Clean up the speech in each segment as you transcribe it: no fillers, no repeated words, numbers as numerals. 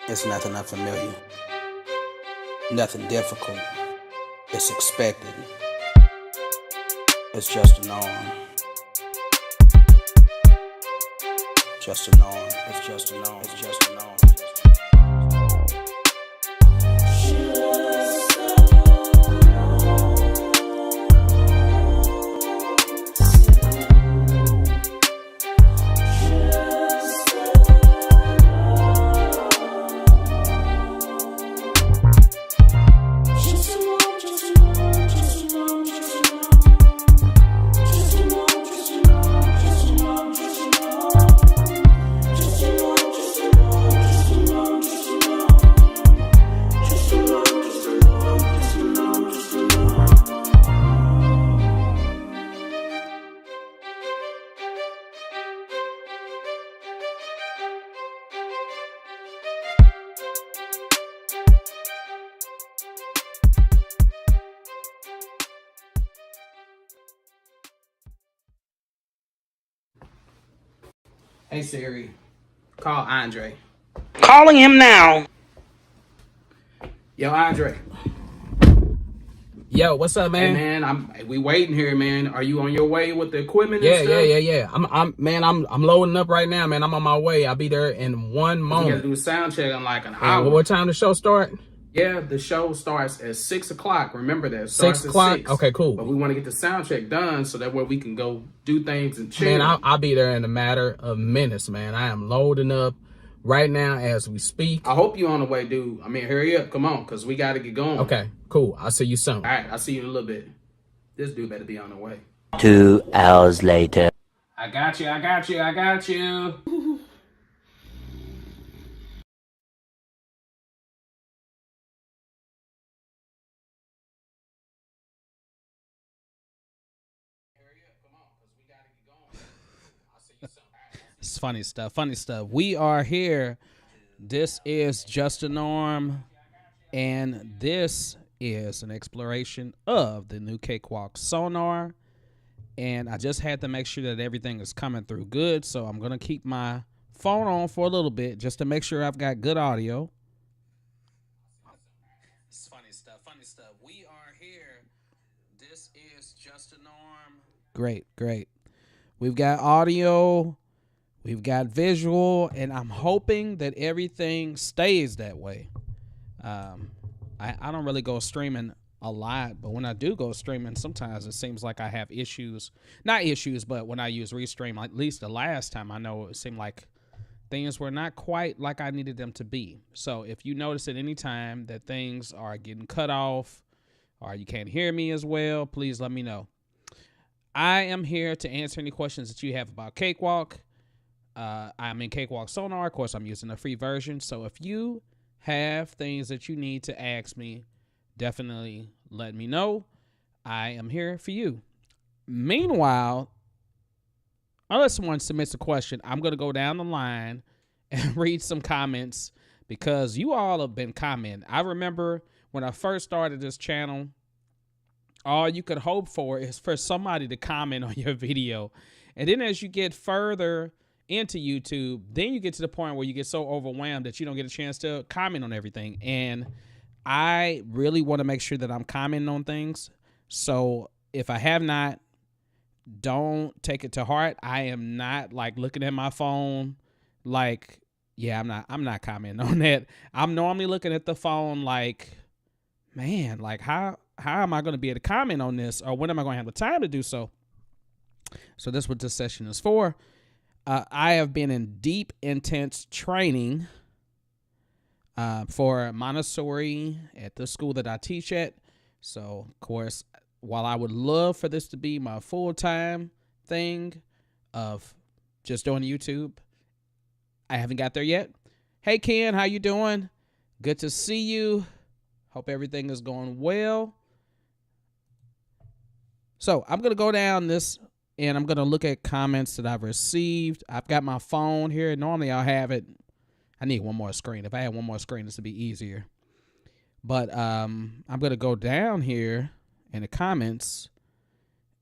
It's nothing unfamiliar, nothing difficult. It's expected. It's just a norm. Just a norm. It's just a norm. It's just a norm. Hey Siri, call Andre. Calling him now. Yo, Andre. Yo, what's up, Hey man? man, we waiting here, man. Are you on your way with the equipment and Yeah, stuff? yeah. I'm loading up right now, man. I'm on my way. I'll be there in one We gotta moment. do a sound check in like an And hour. what time the show start? Yeah, the show starts at 6 o'clock. Remember that. It 6 starts at o'clock? 6. Okay, cool. But we want to get the sound check done so that way we can go do things and chill. Man, I'll be there in a matter of minutes, man. I am loading up right now as we speak. I hope you on the way, dude. I mean, hurry up. Come on, because we got to get going. Okay, cool. I'll see you soon. All right, I'll see you in a little bit. This dude better be on the way. 2 hours later. I got you. It's funny stuff. We are here. This is Just a Norm, and this is an exploration of the new Cakewalk Sonar. And I just had to make sure that everything is coming through good, so I'm gonna keep my phone on for a little bit just to make sure I've got good audio. It's funny stuff. We are here. This is Just a Norm. Great. We've got audio. We've got visual, and I'm hoping that everything stays that way. I don't really go streaming a lot, but when I do go streaming, sometimes it seems like I have issues. Not issues, but when I use Restream, at least the last time, I know it seemed like things were not quite like I needed them to be. So if you notice at any time that things are getting cut off or you can't hear me as well, please let me know. I am here to answer any questions that you have about Cakewalk. I'm in Cakewalk Sonar. Of course, I'm using a free version. So if you have things that you need to ask me, definitely let me know. I am here for you. Meanwhile, unless someone submits a question, I'm going to go down the line and read some comments because you all have been commenting. I remember when I first started this channel, all you could hope for is for somebody to comment on your video. And then as you get further into YouTube, then you get to the point where you get so overwhelmed that you don't get a chance to comment on everything. And I really want to make sure that I'm commenting on things. So if I have not, don't take it to heart. I am not like looking at my phone like, yeah, I'm not commenting on that. I'm normally looking at the phone like, man, like how am I going to be able to comment on this, or when am I going to have the time to do so? So that's what this session is for. I have been in deep, intense training for Montessori at the school that I teach at. So, of course, while I would love for this to be my full-time thing of just doing YouTube, I haven't got there yet. Hey, Ken, how you doing? Good to see you. Hope everything is going well. So I'm going to go down this and I'm going to look at comments that I've received. I've got my phone here. Normally I'll have it. I need one more screen. If I had one more screen, this would be easier. But I'm going to go down here in the comments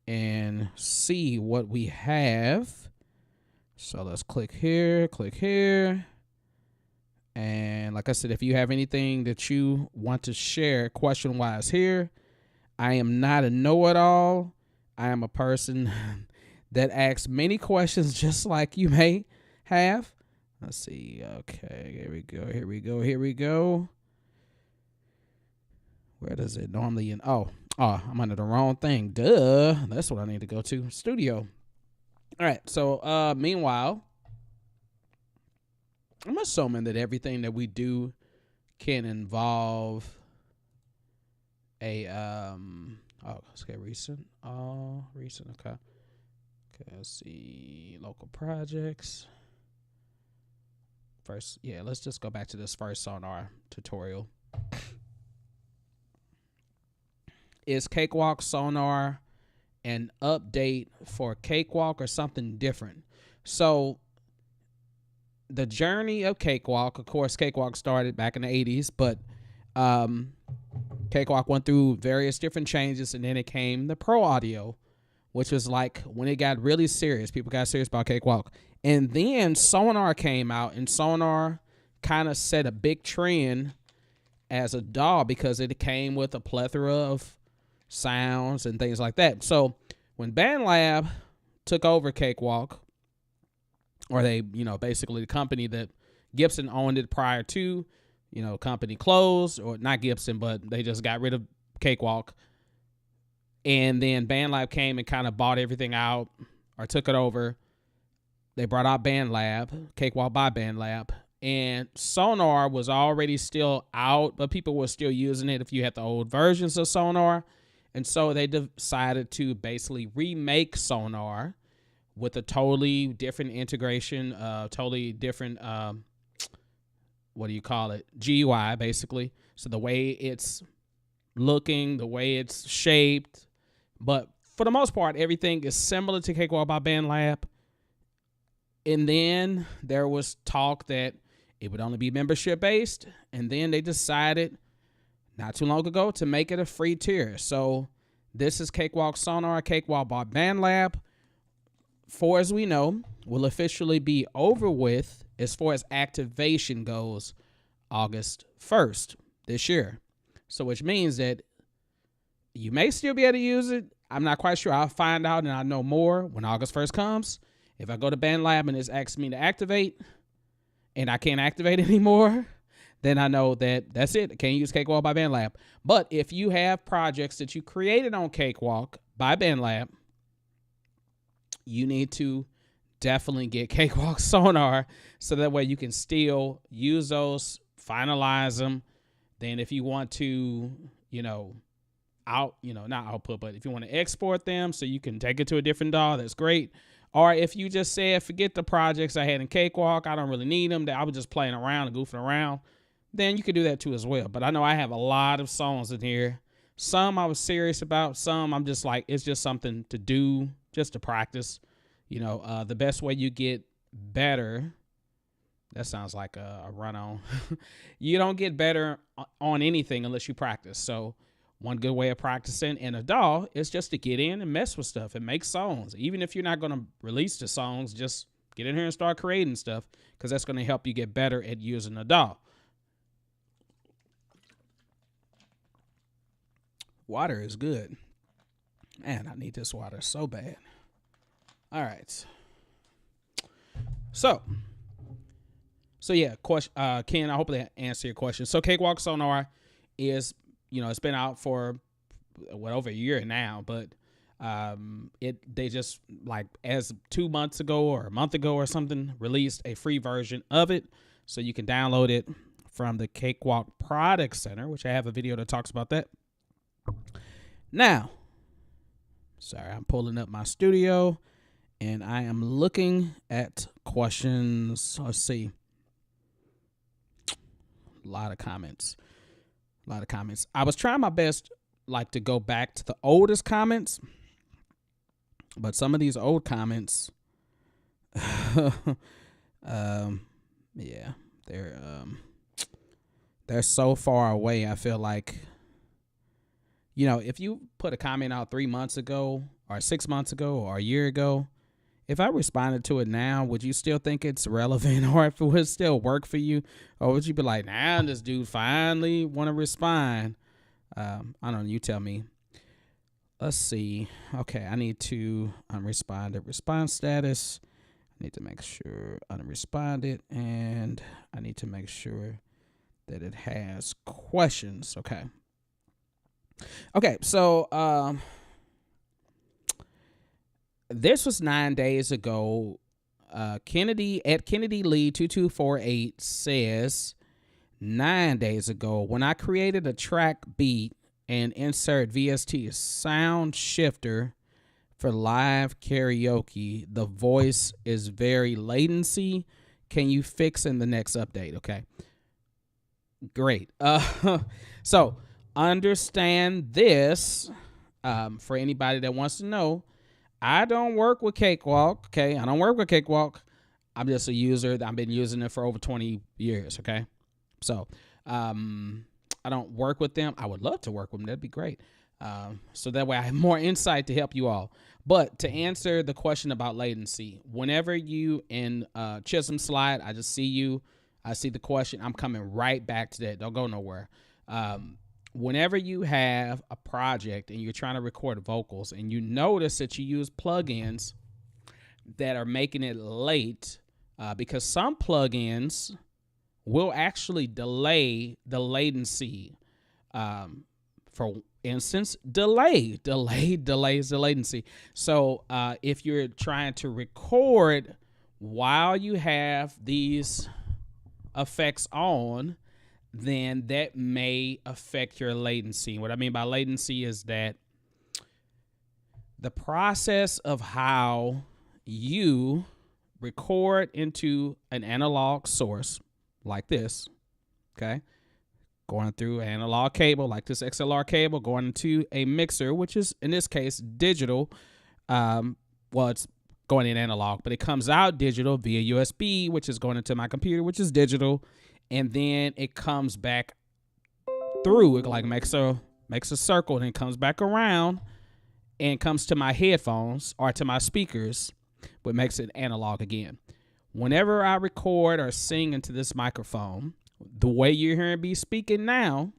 and see what we have. So let's click here, and And like I said, if you have anything that you want to share question-wise here, I am not a know-it-all. I am a person that asks many questions just like you may have. Let's see. Okay, here we go. Here we go. Here we go. Where does it normally end? Oh, I'm under the wrong thing. Duh. That's what I need to go to. Studio. All right. So, meanwhile, I'm assuming that everything that we do can involve a okay, recent. Recent. Okay. Okay. Let's see. Local projects. First, yeah. Let's just go back to this first Sonar tutorial. Is Cakewalk Sonar an update for Cakewalk or something different? So the journey of Cakewalk, of course, Cakewalk started back in the 80s, but Cakewalk went through various different changes, and then it came the Pro Audio, which was like when it got really serious. People got serious about Cakewalk. And then Sonar came out, and Sonar kind of set a big trend as a DAW because it came with a plethora of sounds and things like that. So when BandLab took over Cakewalk, or they, basically the company that Gibson owned it prior to, company closed, or not Gibson, but they just got rid of Cakewalk. And then BandLab came and kind of bought everything out or took it over. They brought out BandLab, Cakewalk by BandLab. And Sonar was already still out, but people were still using it if you had the old versions of Sonar. And so they decided to basically remake Sonar with a totally different integration, totally different, GUI, basically. So the way it's looking, the way it's shaped. But for the most part, everything is similar to Cakewalk by BandLab. And then there was talk that it would only be membership-based. And then they decided not too long ago to make it a free tier. So this is Cakewalk Sonar, Cakewalk by BandLab. For as we know, will officially be over with as far as activation goes August 1st this year. So which means that you may still be able to use it. I'm not quite sure. I'll find out and I'll know more when August 1st comes. If I go to BandLab and it's asking me to activate and I can't activate anymore, then I know that that's it. I can't use Cakewalk by BandLab. But if you have projects that you created on Cakewalk by BandLab, you need to definitely get Cakewalk Sonar so that way you can still use those, finalize them. Then if you want to, not output, but if you want to export them so you can take it to a different DAW, that's great. Or if you just said, forget the projects I had in Cakewalk, I don't really need them, that I was just playing around and goofing around, then you could do that too as well. But I know I have a lot of songs in here. Some I was serious about. Some I'm just like, it's just something to do, just to practice. The best way you get better, that sounds like a run-on. You don't get better on anything unless you practice. So one good way of practicing in a DAW is just to get in and mess with stuff and make songs. Even if you're not going to release the songs, just get in here and start creating stuff, because that's going to help you get better at using a DAW. Water is good. Man, I need this water so bad. All right. So yeah, question, Ken, I hope that answered your question. So Cakewalk Sonar is, it's been out for over a year now, but they just like as 2 months ago or a month ago or something released a free version of it, so you can download it from the Cakewalk Product Center, which I have a video that talks about that. Now, sorry, I'm pulling up my studio and I am looking at questions. Let's see. A lot of comments. I was trying my best to go back to the oldest comments, but some of these old comments, yeah, they're so far away. I feel like, if you put a comment out 3 months ago or 6 months ago or a year ago, if I responded to it now, would you still think it's relevant, or if it would still work for you, or would you be like, nah, this dude finally want to respond? I don't know. You tell me. Let's see. Okay, I need to unresponded. Response status. I need to make sure unresponded, and I need to make sure that it has questions. Okay. Okay, so this was 9 days ago. Kennedy at Kennedy Lee 2248 says 9 days ago, when I created a track beat and insert VST sound shifter for live karaoke, the voice is very latency. Can you fix in the next update? Okay, great. So understand this, for anybody that wants to know. I don't work with Cakewalk, okay? I don't work with Cakewalk. I'm just a user. I've been using it for over 20 years, okay? So I don't work with them. I would love to work with them. That'd be great. So that way I have more insight to help you all. But to answer the question about latency, whenever you in Chisholm Slide, I just see you. I see the question. I'm coming right back to that. Don't go nowhere. Whenever you have a project and you're trying to record vocals and you notice that you use plugins that are making it late, because some plugins will actually delay the latency. For instance, delay delays the latency. So if you're trying to record while you have these effects on, then that may affect your latency. What I mean by latency is that the process of how you record into an analog source like this, okay, going through an analog cable like this XLR cable, going into a mixer, which is in this case digital. Well, it's going in analog, but it comes out digital via USB, which is going into my computer, which is digital. And then it comes back through. It like makes a circle, and it comes back around and comes to my headphones or to my speakers, but makes it analog again. Whenever I record or sing into this microphone, the way you're hearing me speaking now,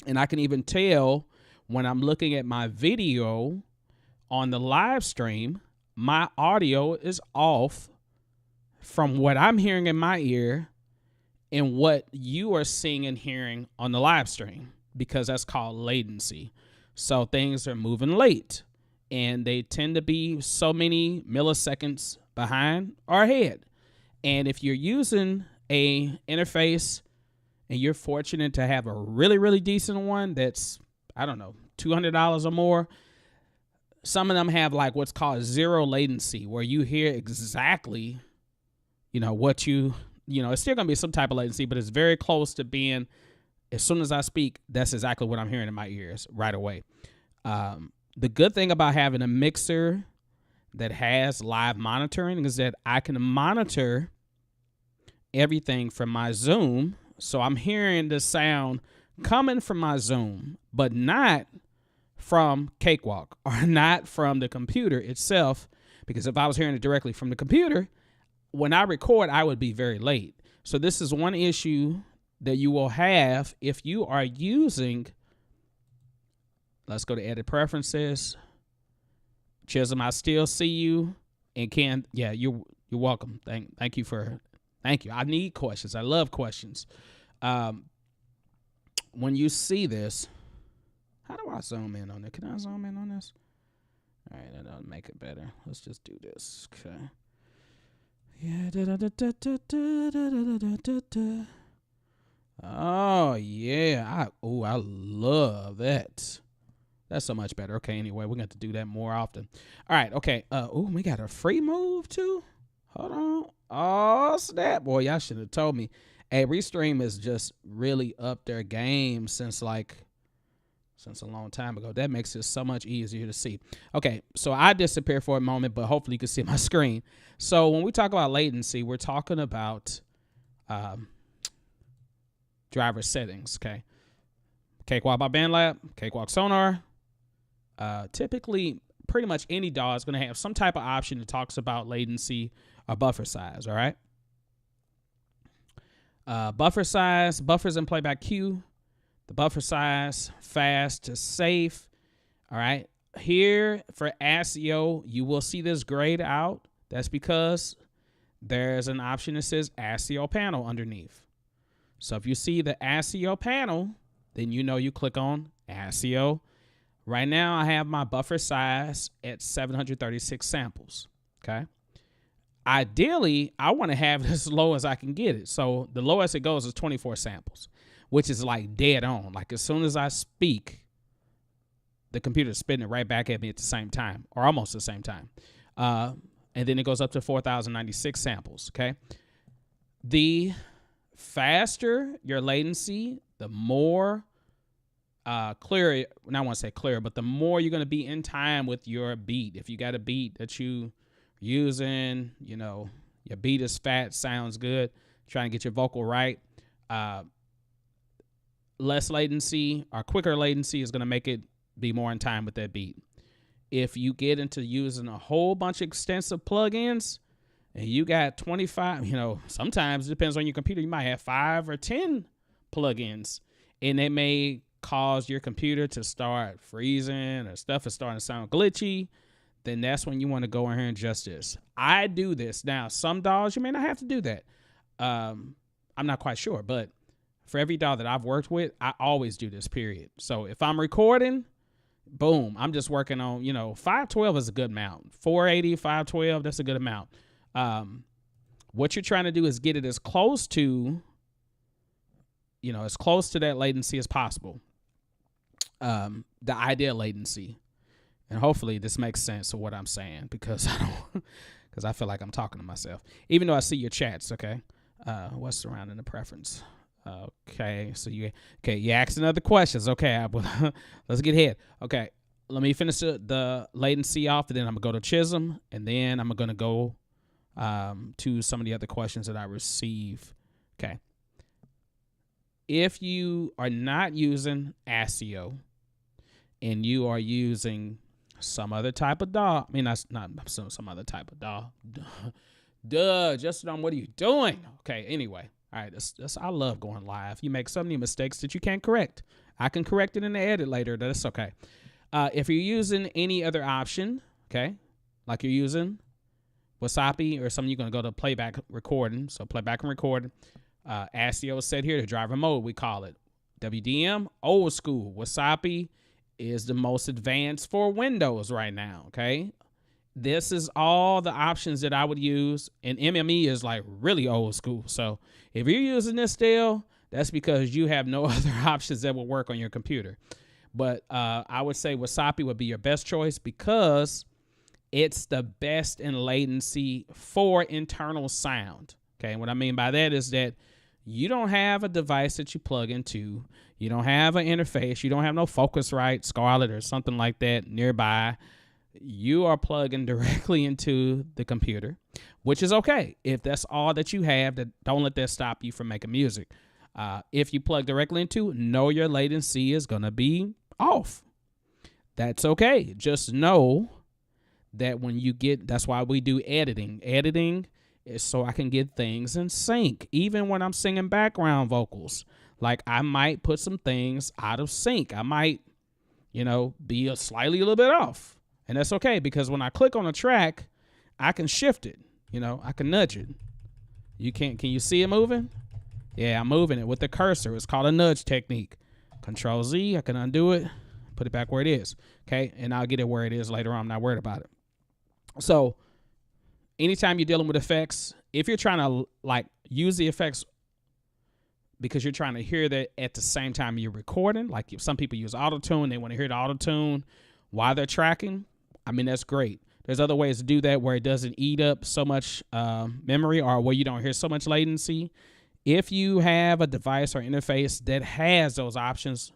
and I can even tell when I'm looking at my video on the live stream, my audio is off from what I'm hearing in my ear and what you are seeing and hearing on the live stream, because that's called latency. So things are moving late, and they tend to be so many milliseconds behind or ahead. And if you're using a interface and you're fortunate to have a really, really decent one that's, I don't know, $200 or more, some of them have like what's called zero latency, where you hear exactly, what it's still going to be some type of latency, but it's very close to being, as soon as I speak, that's exactly what I'm hearing in my ears right away. The good thing about having a mixer that has live monitoring is that I can monitor everything from my Zoom. So I'm hearing the sound coming from my Zoom, but not from Cakewalk or not from the computer itself, because if I was hearing it directly from the computer, when I record, I would be very late. So this is one issue that you will have if you are using, let's go to edit preferences. Chisholm, I still see you and can, yeah, you're welcome. Thank you. I need questions. I love questions. When you see this, how do I zoom in on it? Can I zoom in on this? All right, that'll make it better. Let's just do this. Okay. Yeah. Oh yeah. I love that. That's so much better. Okay, anyway, we're going to do that more often. All right, okay. We got a free move too. Hold on. Oh, snap. Boy, y'all should have told me. Hey, Restream is just really up their game since a long time ago. That makes it so much easier to see. Okay, so I disappear for a moment, but hopefully you can see my screen. So when we talk about latency, we're talking about driver settings, okay? Cakewalk by BandLab, Cakewalk Sonar. Typically, pretty much any DAW is going to have some type of option that talks about latency or buffer size, all right? Buffer size, buffers in playback queue, the buffer size, fast to safe, all right? Here for ASIO, you will see this grayed out. That's because there's an option that says ASIO panel underneath. So if you see the ASIO panel, then you know you click on ASIO. Right now, I have my buffer size at 736 samples, okay? Ideally, I want to have it as low as I can get it. So the lowest it goes is 24 samples, which is like dead on. Like as soon as I speak, the computer's spitting it right back at me at the same time, or almost the same time. And then it goes up to 4,096 samples, okay? The faster your latency, the more clear, I want to say clear, but the more you're going to be in time with your beat. If you got a beat that you using, you know, your beat is fat, sounds good, trying to get your vocal right, less latency or quicker latency is going to make it be more in time with that beat. If you get into using a whole bunch of extensive plugins and you got 25, you know, sometimes it depends on your computer, you might have 5 or 10 plugins, and it may cause your computer to start freezing or stuff is starting to sound glitchy. Then that's when you want to go in here and adjust this. I do this. Now, some DAWs, you may not have to do that. I'm not quite sure, but for every DAW that I've worked with, I always do this, period. So if I'm recording, boom, I'm just working on, you know, 512 is a good amount. 480, 512, that's a good amount. What you're trying to do is get it as close to, you know, as close to that latency as possible. The ideal latency. And hopefully this makes sense of what I'm saying, because I feel like I'm talking to myself, even though I see your chats. Okay. What's surrounding the preference? Okay. So you asking other questions. Okay. Let's get ahead. Okay. Let me finish the latency off, and then I'm gonna go to Chisholm, and then I'm gonna go to some of the other questions that I receive. Okay. If you are not using ASIO and you are using some other type of DAW, I mean, that's not some other type of DAW. Duh, Justin, what are you doing? Okay, anyway. All right, that's I love going live. You make so many mistakes that you can't correct. I can correct it in the edit later. That's okay. If you're using any other option, okay, like you're using Wasapi or something, you're going to go to playback recording. So playback and recording. ASIO is set here to driver mode, we call it. WDM, old school. Wasapi is the most advanced for Windows right now, okay? This is all the options that I would use, and MME is like really old school. So if you're using this still, that's because you have no other options that will work on your computer. But I would say Wasapi would be your best choice because it's the best in latency for internal sound. Okay, and what I mean by that is that you don't have a device that you plug into. You don't have an interface. You don't have no Focusrite, Scarlett, or something like that nearby. You are plugging directly into the computer, which is okay. If that's all that you have, that don't let that stop you from making music. If you plug directly into, know your latency is going to be off. That's okay. Just know that when you get, that's why we do editing. Editing is so I can get things in sync. Even when I'm singing background vocals, like I might put some things out of sync. I might, you know, be slightly a little bit off. And that's okay, because when I click on a track, I can shift it. You know, I can nudge it. Can you see it moving? Yeah, I'm moving it with the cursor. It's called a nudge technique. Control Z, I can undo it, put it back where it is. Okay, and I'll get it where it is later on. I'm not worried about it. So anytime you're dealing with effects, if you're trying to like use the effects because you're trying to hear that at the same time you're recording, like if some people use auto-tune, they want to hear the auto-tune while they're tracking, I mean, that's great. There's other ways to do that where it doesn't eat up so much memory, or where you don't hear so much latency. If you have a device or interface that has those options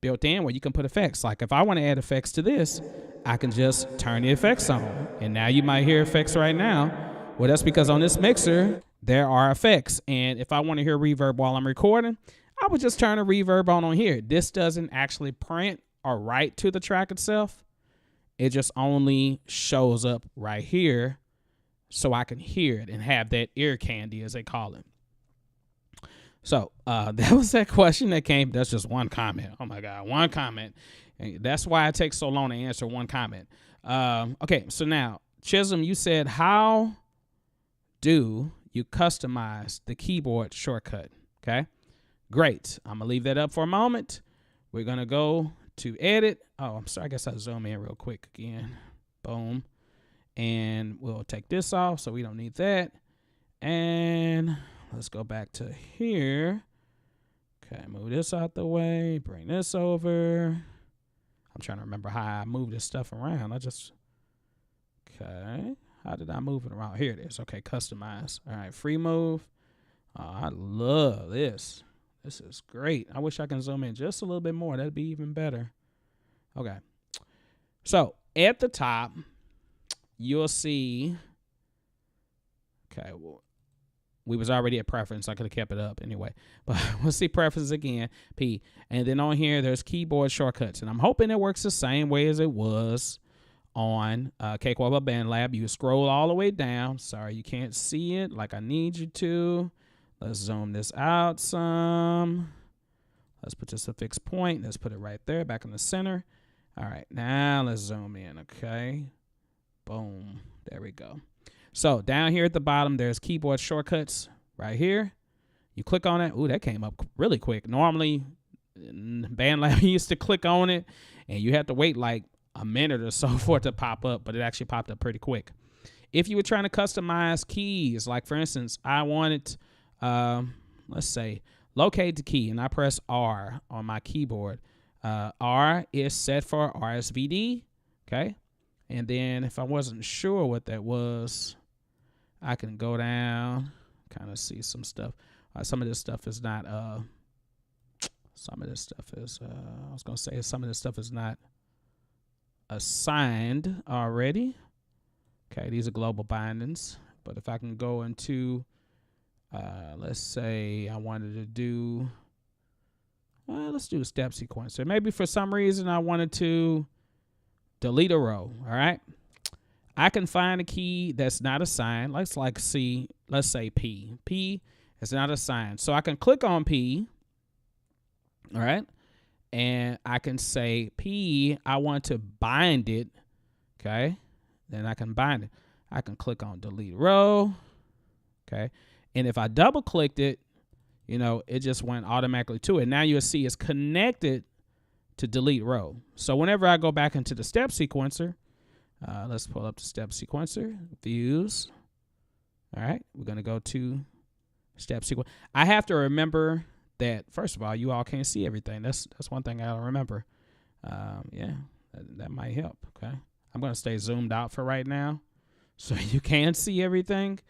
built in where you can put effects, like if I want to add effects to this, I can just turn the effects on. And now you might hear effects right now. Well, that's because on this mixer, there are effects. And if I want to hear reverb while I'm recording, I would just turn a reverb on here. This doesn't actually print or write to the track itself. It just only shows up right here so I can hear it and have that ear candy, as they call it. So that was that question that came. That's just one comment. Oh my God, one comment. And that's why it takes so long to answer one comment. Okay, so now, Chisholm, you said, how do you customize the keyboard shortcut? Okay, great. I'm going to leave that up for a moment. We're going to go to edit. Oh, I'm sorry. I guess I'll zoom in real quick again. Boom. And we'll take this off, so we don't need that. And let's go back to here. Okay, move this out the way. Bring this over. I'm trying to remember how I move this stuff around. Okay. How did I move it around? Here it is. Okay, customize. All right, free move. Oh, I love this. This is great. I wish I can zoom in just a little bit more. That'd be even better. Okay. So at the top, you'll see. Okay, well, we was already at preference. I could have kept it up anyway. But we'll see preference again, P. And then on here, there's keyboard shortcuts. And I'm hoping it works the same way as it was on Cakewalk by BandLab. You scroll all the way down. Sorry, you can't see it like I need you to. Let's zoom this out some. Let's put this a fixed point. Let's put it right there, back in the center. All right, now let's zoom in, okay? Boom. There we go. So down here at the bottom, there's keyboard shortcuts right here. You click on it. Ooh, that came up really quick. Normally, BandLab used to click on it, and you have to wait like a minute or so for it to pop up, but it actually popped up pretty quick. If you were trying to customize keys, like for instance, I wanted, let's say, locate the key, and I press R on my keyboard. R is set for RSVD, okay? And then if I wasn't sure what that was, I can go down, kind of see some stuff. Some of this stuff is not, some of this stuff is, I was going to say some of this stuff is not assigned already. Okay, these are global bindings. But if I can go into, let's say I wanted to do, let's do a step sequencer. Maybe for some reason I wanted to delete a row, all right? I can find a key that's not assigned. Let's say P. P is not assigned. So I can click on P, all right? And I can say, P, I want to bind it, okay? Then I can bind it. I can click on delete row, okay? And if I double clicked it, you know, it just went automatically to it. Now you'll see it's connected to delete row. So whenever I go back into the step sequencer, let's pull up the step sequencer, views. All right, we're going to go to step sequence. I have to remember that, first of all, you all can't see everything. That's one thing I gotta remember. Yeah, that might help, okay? I'm going to stay zoomed out for right now so you can see everything.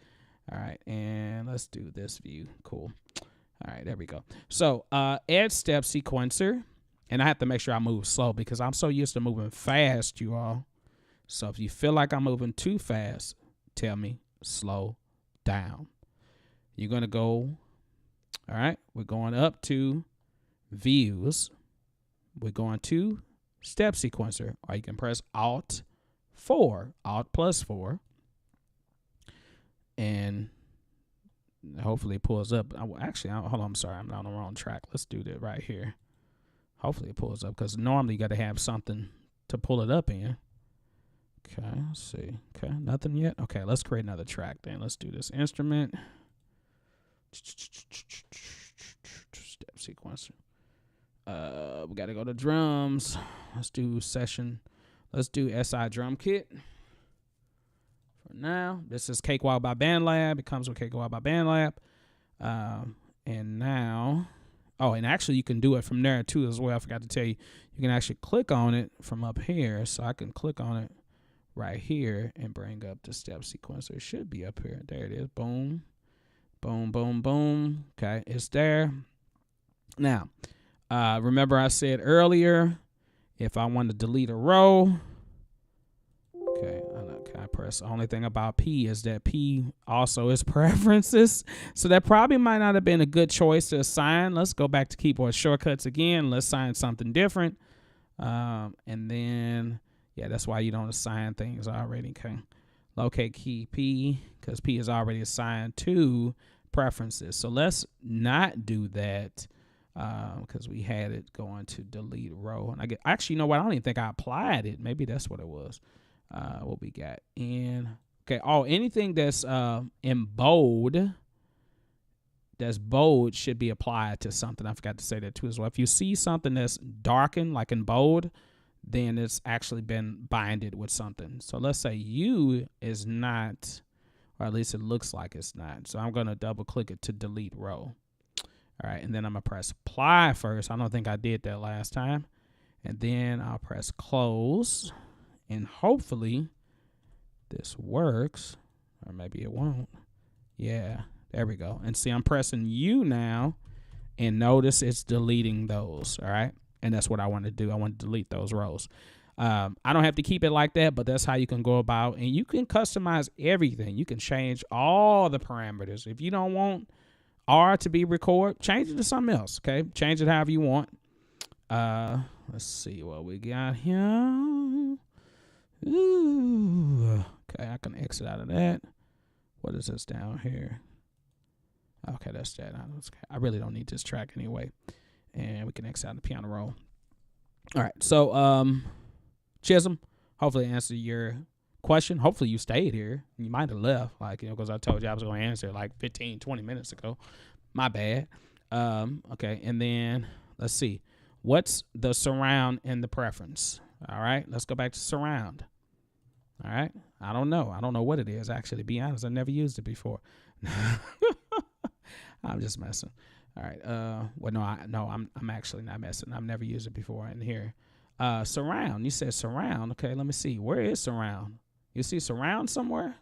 All right, and let's do this view. Cool. All right, there we go. So add step sequencer, and I have to make sure I move slow because I'm so used to moving fast, you all. So if you feel like I'm moving too fast, tell me, slow down. You're going to go, all right, we're going up to views. We're going to step sequencer, or you can press Alt 4, Alt plus 4, and hopefully it pulls up. Actually, hold on, I'm sorry, I'm on the wrong track. Let's do that right here. Hopefully it pulls up because normally you got to have something to pull it up in. Okay, let's see. Okay, nothing yet. Okay, let's create another track then. Let's do this instrument. Step sequencer. We got to go to drums. Let's do session. Let's do SI drum kit. For now, this is Cakewalk by BandLab. It comes with Cakewalk by BandLab. And now, oh, and actually you can do it from there too as well. I forgot to tell you. You can actually click on it from up here. So I can click on it right here and bring up the step sequencer. It should be up here. There it is. Boom. Boom, boom, boom. Okay, it's there. Now, remember I said earlier, if I want to delete a row, okay, I press. The only thing about P is that P also is preferences. So that probably might not have been a good choice to assign. Let's go back to keyboard shortcuts again. Let's assign something different. And then Yeah, that's why you don't assign things already. Okay. Locate key P, because P is already assigned to preferences. So let's not do that because we had it going to delete row. And actually, you know what? I don't even think I applied it. Maybe that's what it was. What we got in. Okay. Oh, anything that's in bold. That's bold should be applied to something. I forgot to say that too as well. If you see something that's darkened, like in bold, then it's actually been binded with something. So let's say U is not, or at least it looks like it's not. So I'm going to double click it to delete row. All right, and then I'm going to press apply first. I don't think I did that last time. And then I'll press close. And hopefully this works, or maybe it won't. Yeah. There we go. And see, I'm pressing U now, and notice it's deleting those, all right? And that's what I want to do. I want to delete those rows. I don't have to keep it like that, but that's how you can go about. And you can customize everything. You can change all the parameters. If you don't want R to be record, change it to something else, okay? Change it however you want. Let's see what we got here. Ooh. Okay, I can exit out of that. What is this down here? Okay, that's that. I really don't need this track anyway. And we can exit out the piano roll. All right, so Chisholm, hopefully I answered your question. Hopefully you stayed here. You might have left, because I told you I was going to answer like 15, 20 minutes ago. My bad. Okay, and then let's see. What's the surround in the preference? All right, let's go back to surround. All right, I don't know. I don't know what it is, actually, to be honest. I never used it before. I'm just messing. All right. I'm actually not messing. I've never used it before in here. Surround. You said surround. Okay, let me see. Where is surround? You see surround somewhere?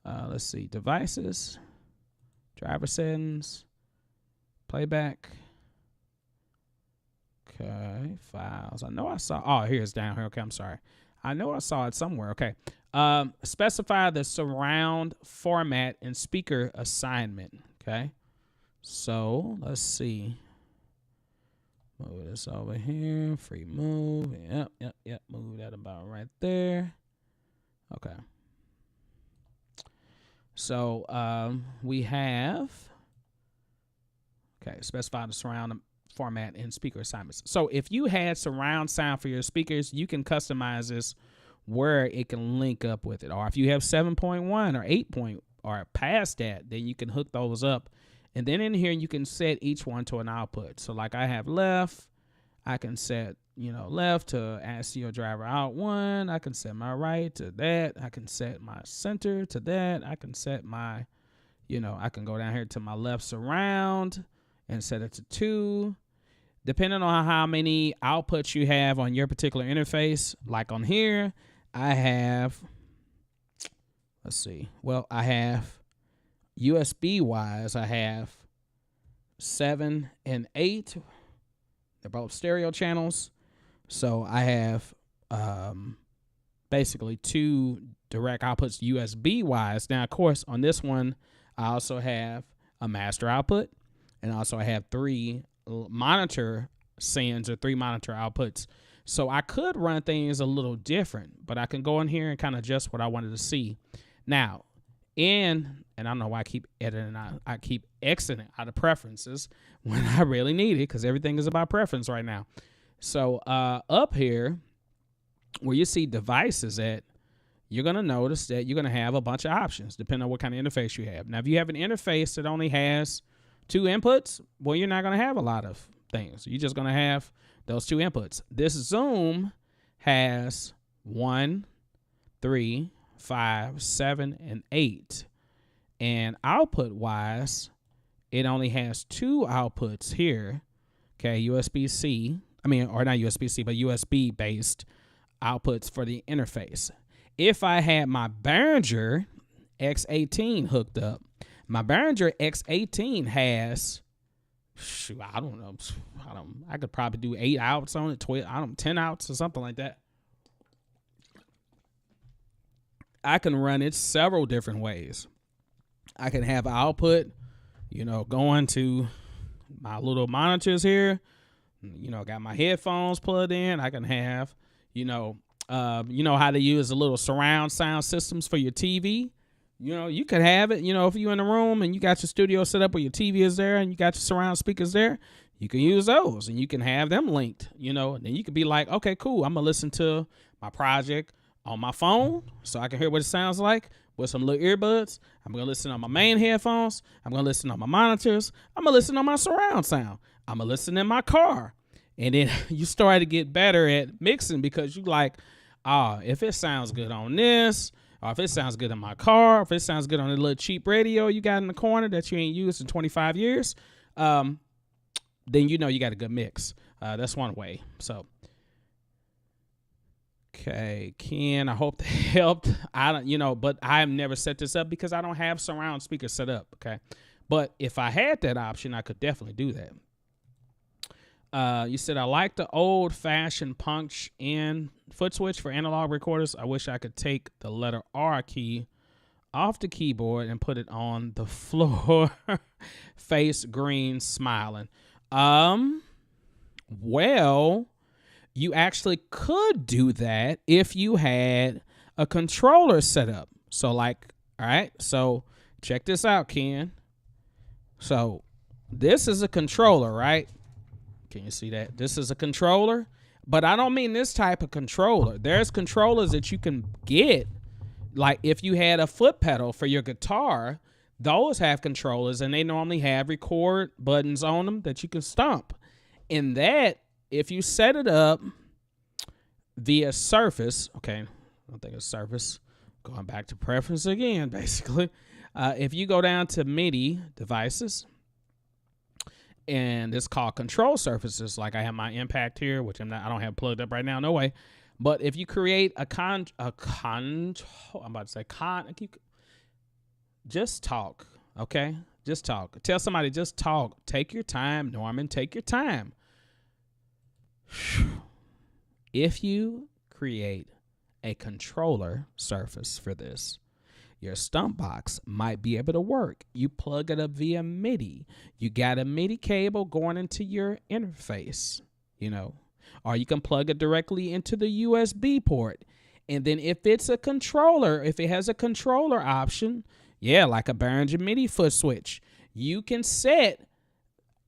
Let's see. Devices, driver settings, playback. Okay, files. I know I saw. Oh, here's down here. Okay, I'm sorry. I know I saw it somewhere. Okay. Specify the surround format and speaker assignment. Okay. So let's see. Move this over here. Free move. Yep. Move that about right there. Okay. So we have. Okay. Specify the surround format and speaker assignments. So if you had surround sound for your speakers, you can customize this where it can link up with it. Or if you have 7.1 or 8 or past that, then you can hook those up. And then in here, you can set each one to an output. So like I have left, I can set, left to ASIO driver out 1. I can set my right to that. I can set my center to that. I can set my, I can go down here to my left surround and set it to 2. Depending on how many outputs you have on your particular interface, like on here, I have, let's see. Well, I have USB-wise, I have 7 and 8. They're both stereo channels. So I have basically 2 direct outputs USB-wise. Now, of course, on this one, I also have a master output. And also I have 3 monitor sends or 3 monitor outputs. So I could run things a little different, but I can go in here and kind of adjust what I wanted to see. Now, and I don't know why I keep editing out, I keep exiting out of preferences when I really need it, because everything is about preference right now. So up here, where you see devices at, you're going to notice that you're going to have a bunch of options depending on what kind of interface you have. Now, if you have an interface that only has 2 inputs, well, you're not going to have a lot of things. You're just going to have those 2 inputs. This Zoom has 1, 3, 5, 7, and 8. And output-wise, it only has 2 outputs here. Okay, USB-C. Or not USB-C, but USB-based outputs for the interface. If I had my Behringer X18 hooked up, my Behringer X18 has, I don't know. I could probably do 8 outs on it, 10 outs or something like that. I can run it several different ways. I can have output, going to my little monitors here. Got my headphones plugged in. I can have, You know how they use the little surround sound systems for your TV. You know, you could have it. You know, if you're in the room and you got your studio set up where your TV is there and you got your surround speakers there, you can use those and you can have them linked. You know, and then you could be like, okay, cool. I'm gonna listen to my project on my phone so I can hear what it sounds like with some little earbuds. I'm gonna listen on my main headphones. I'm gonna listen on my monitors. I'm gonna listen on my surround sound. I'm gonna listen in my car. And then you start to get better at mixing because you like, if it sounds good on this, or if it sounds good in my car, if it sounds good on a little cheap radio you got in the corner that you ain't used in 25 years, then you know you got a good mix. That's one way. So, okay, Ken, I hope that helped. But I have never set this up because I don't have surround speakers set up. Okay, but if I had that option, I could definitely do that. You said, I like the old-fashioned punch in foot switch for analog recorders. I wish I could take the letter R key off the keyboard and put it on the floor. Face green, smiling. Well, you actually could do that if you had a controller set up. So, all right, so check this out, Ken. So, this is a controller, right? Can you see that? This is a controller, but I don't mean this type of controller. There's controllers that you can get, like if you had a foot pedal for your guitar, those have controllers and they normally have record buttons on them that you can stomp. And that, if you set it up via Surface, okay, I don't think it's Surface, going back to preference again, basically. If you go down to MIDI devices, and it's called control surfaces. Like I have my Impact here, which I don't have plugged up right now, no way. But if you create just talk, okay? Just talk. Tell somebody, just talk. Take your time, Norman, take your time. If you create a controller surface for this, your stump box might be able to work. You plug it up via MIDI. You got a MIDI cable going into your interface, or you can plug it directly into the USB port. And then if it's a controller, if it has a controller option, like a Behringer MIDI foot switch, you can set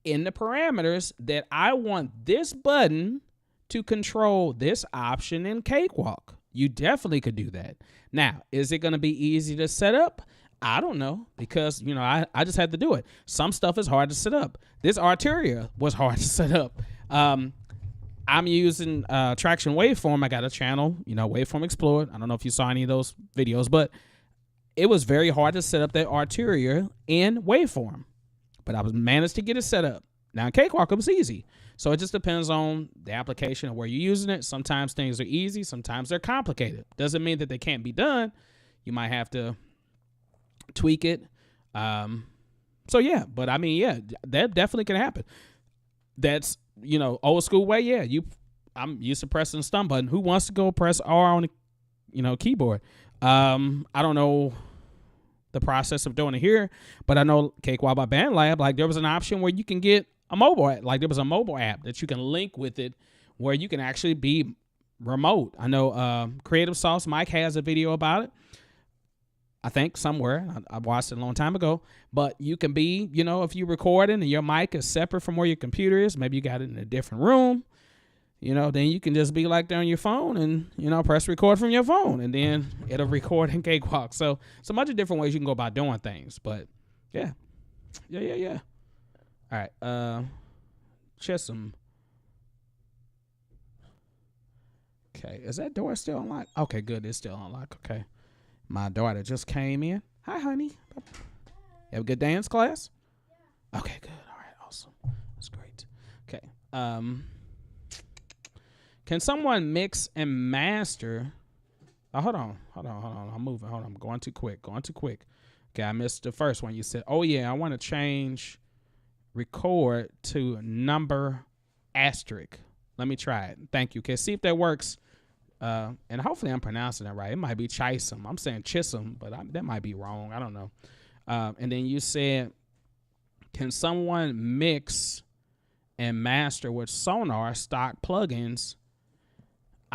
in the parameters that I want this button to control this option in Cakewalk. You definitely could do that. Now, is it going to be easy to set up? I don't know, because, I just had to do it. Some stuff is hard to set up. This Arteria was hard to set up. I'm using Traction Waveform. I got a channel, Waveform Explored. I don't know if you saw any of those videos, but it was very hard to set up that Arteria in Waveform. But I managed to get it set up. Now, in Cakewalk, it was easy. So it just depends on the application and where you're using it. Sometimes things are easy. Sometimes they're complicated. Doesn't mean that they can't be done. You might have to tweak it. But that definitely can happen. That's, old school way. Yeah, I'm used to pressing the stun button. Who wants to go press R on the, keyboard? I don't know the process of doing it here, but I know Cakewalk by BandLab, like there was an option where you can get a mobile app. Like there was a mobile app that you can link with it where you can actually be remote. I know Creative Sauce Mike has a video about it, I think, somewhere. I watched it a long time ago. But you can be, if you're recording and your mic is separate from where your computer is, maybe you got it in a different room, then you can just be like there on your phone and, press record from your phone, and then it'll record in Cakewalk. So much of different ways you can go about doing things. But yeah. All right, Chisholm. Okay, is that door still unlocked? Okay, good, it's still unlocked. Okay, my daughter just came in. Hi, honey. You have a good dance class? Okay, good. All right, awesome. That's great. Okay, can someone mix and master? Oh, hold on. I'm moving. Hold on, I'm going too quick. Okay, I missed the first one. You said, oh yeah, I want to change record to number asterisk. Let me try it. Thank you. Okay, see if that works. And hopefully I'm pronouncing it right. It might be Chisholm. I'm saying Chisholm, but that might be wrong. I don't know. And then you said, can someone mix and master with Sonar stock plugins?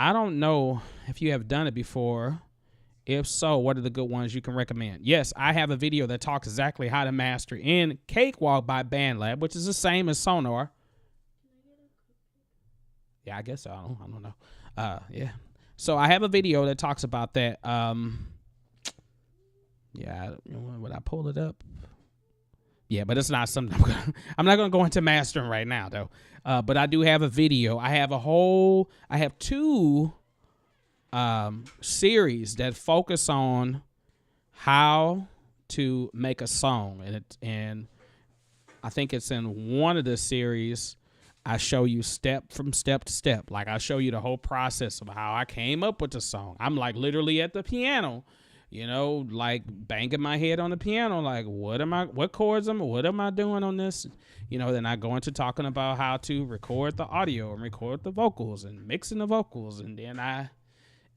I don't know if you have done it before. If so, what are the good ones you can recommend? Yes, I have a video that talks exactly how to master in Cakewalk by BandLab, which is the same as Sonar. Yeah, I guess so. I don't know. Yeah. So I have a video that talks about that. Yeah, would I pull it up? Yeah, but it's not something I'm not gonna go into mastering right now though. But I do have a video. I have two series that focus on how to make a song, and I think it's in one of the series. I show you step from step to step. Like I show you the whole process of how I came up with the song. I'm like literally at the piano, you know, like banging my head on the piano, like what chords what am I doing on this? You know, then I go into talking about how to record the audio and record the vocals and mixing the vocals, and then I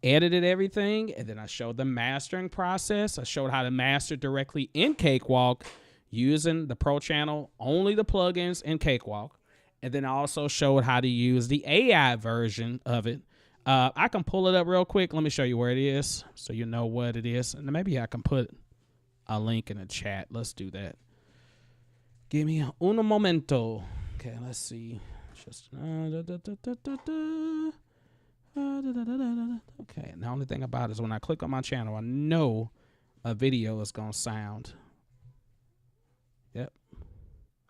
edited everything, and then I showed the mastering process. I showed how to master directly in Cakewalk using the Pro Channel, only the plugins in Cakewalk. And then I also showed how to use the AI version of it. I can pull it up real quick. Let me show you where it is so you know what it is. And maybe I can put a link in the chat. Let's do that. Give me un momento. Okay, let's see. Just okay, and the only thing about it is when I click on my channel, I know a video is going to sound. Yep.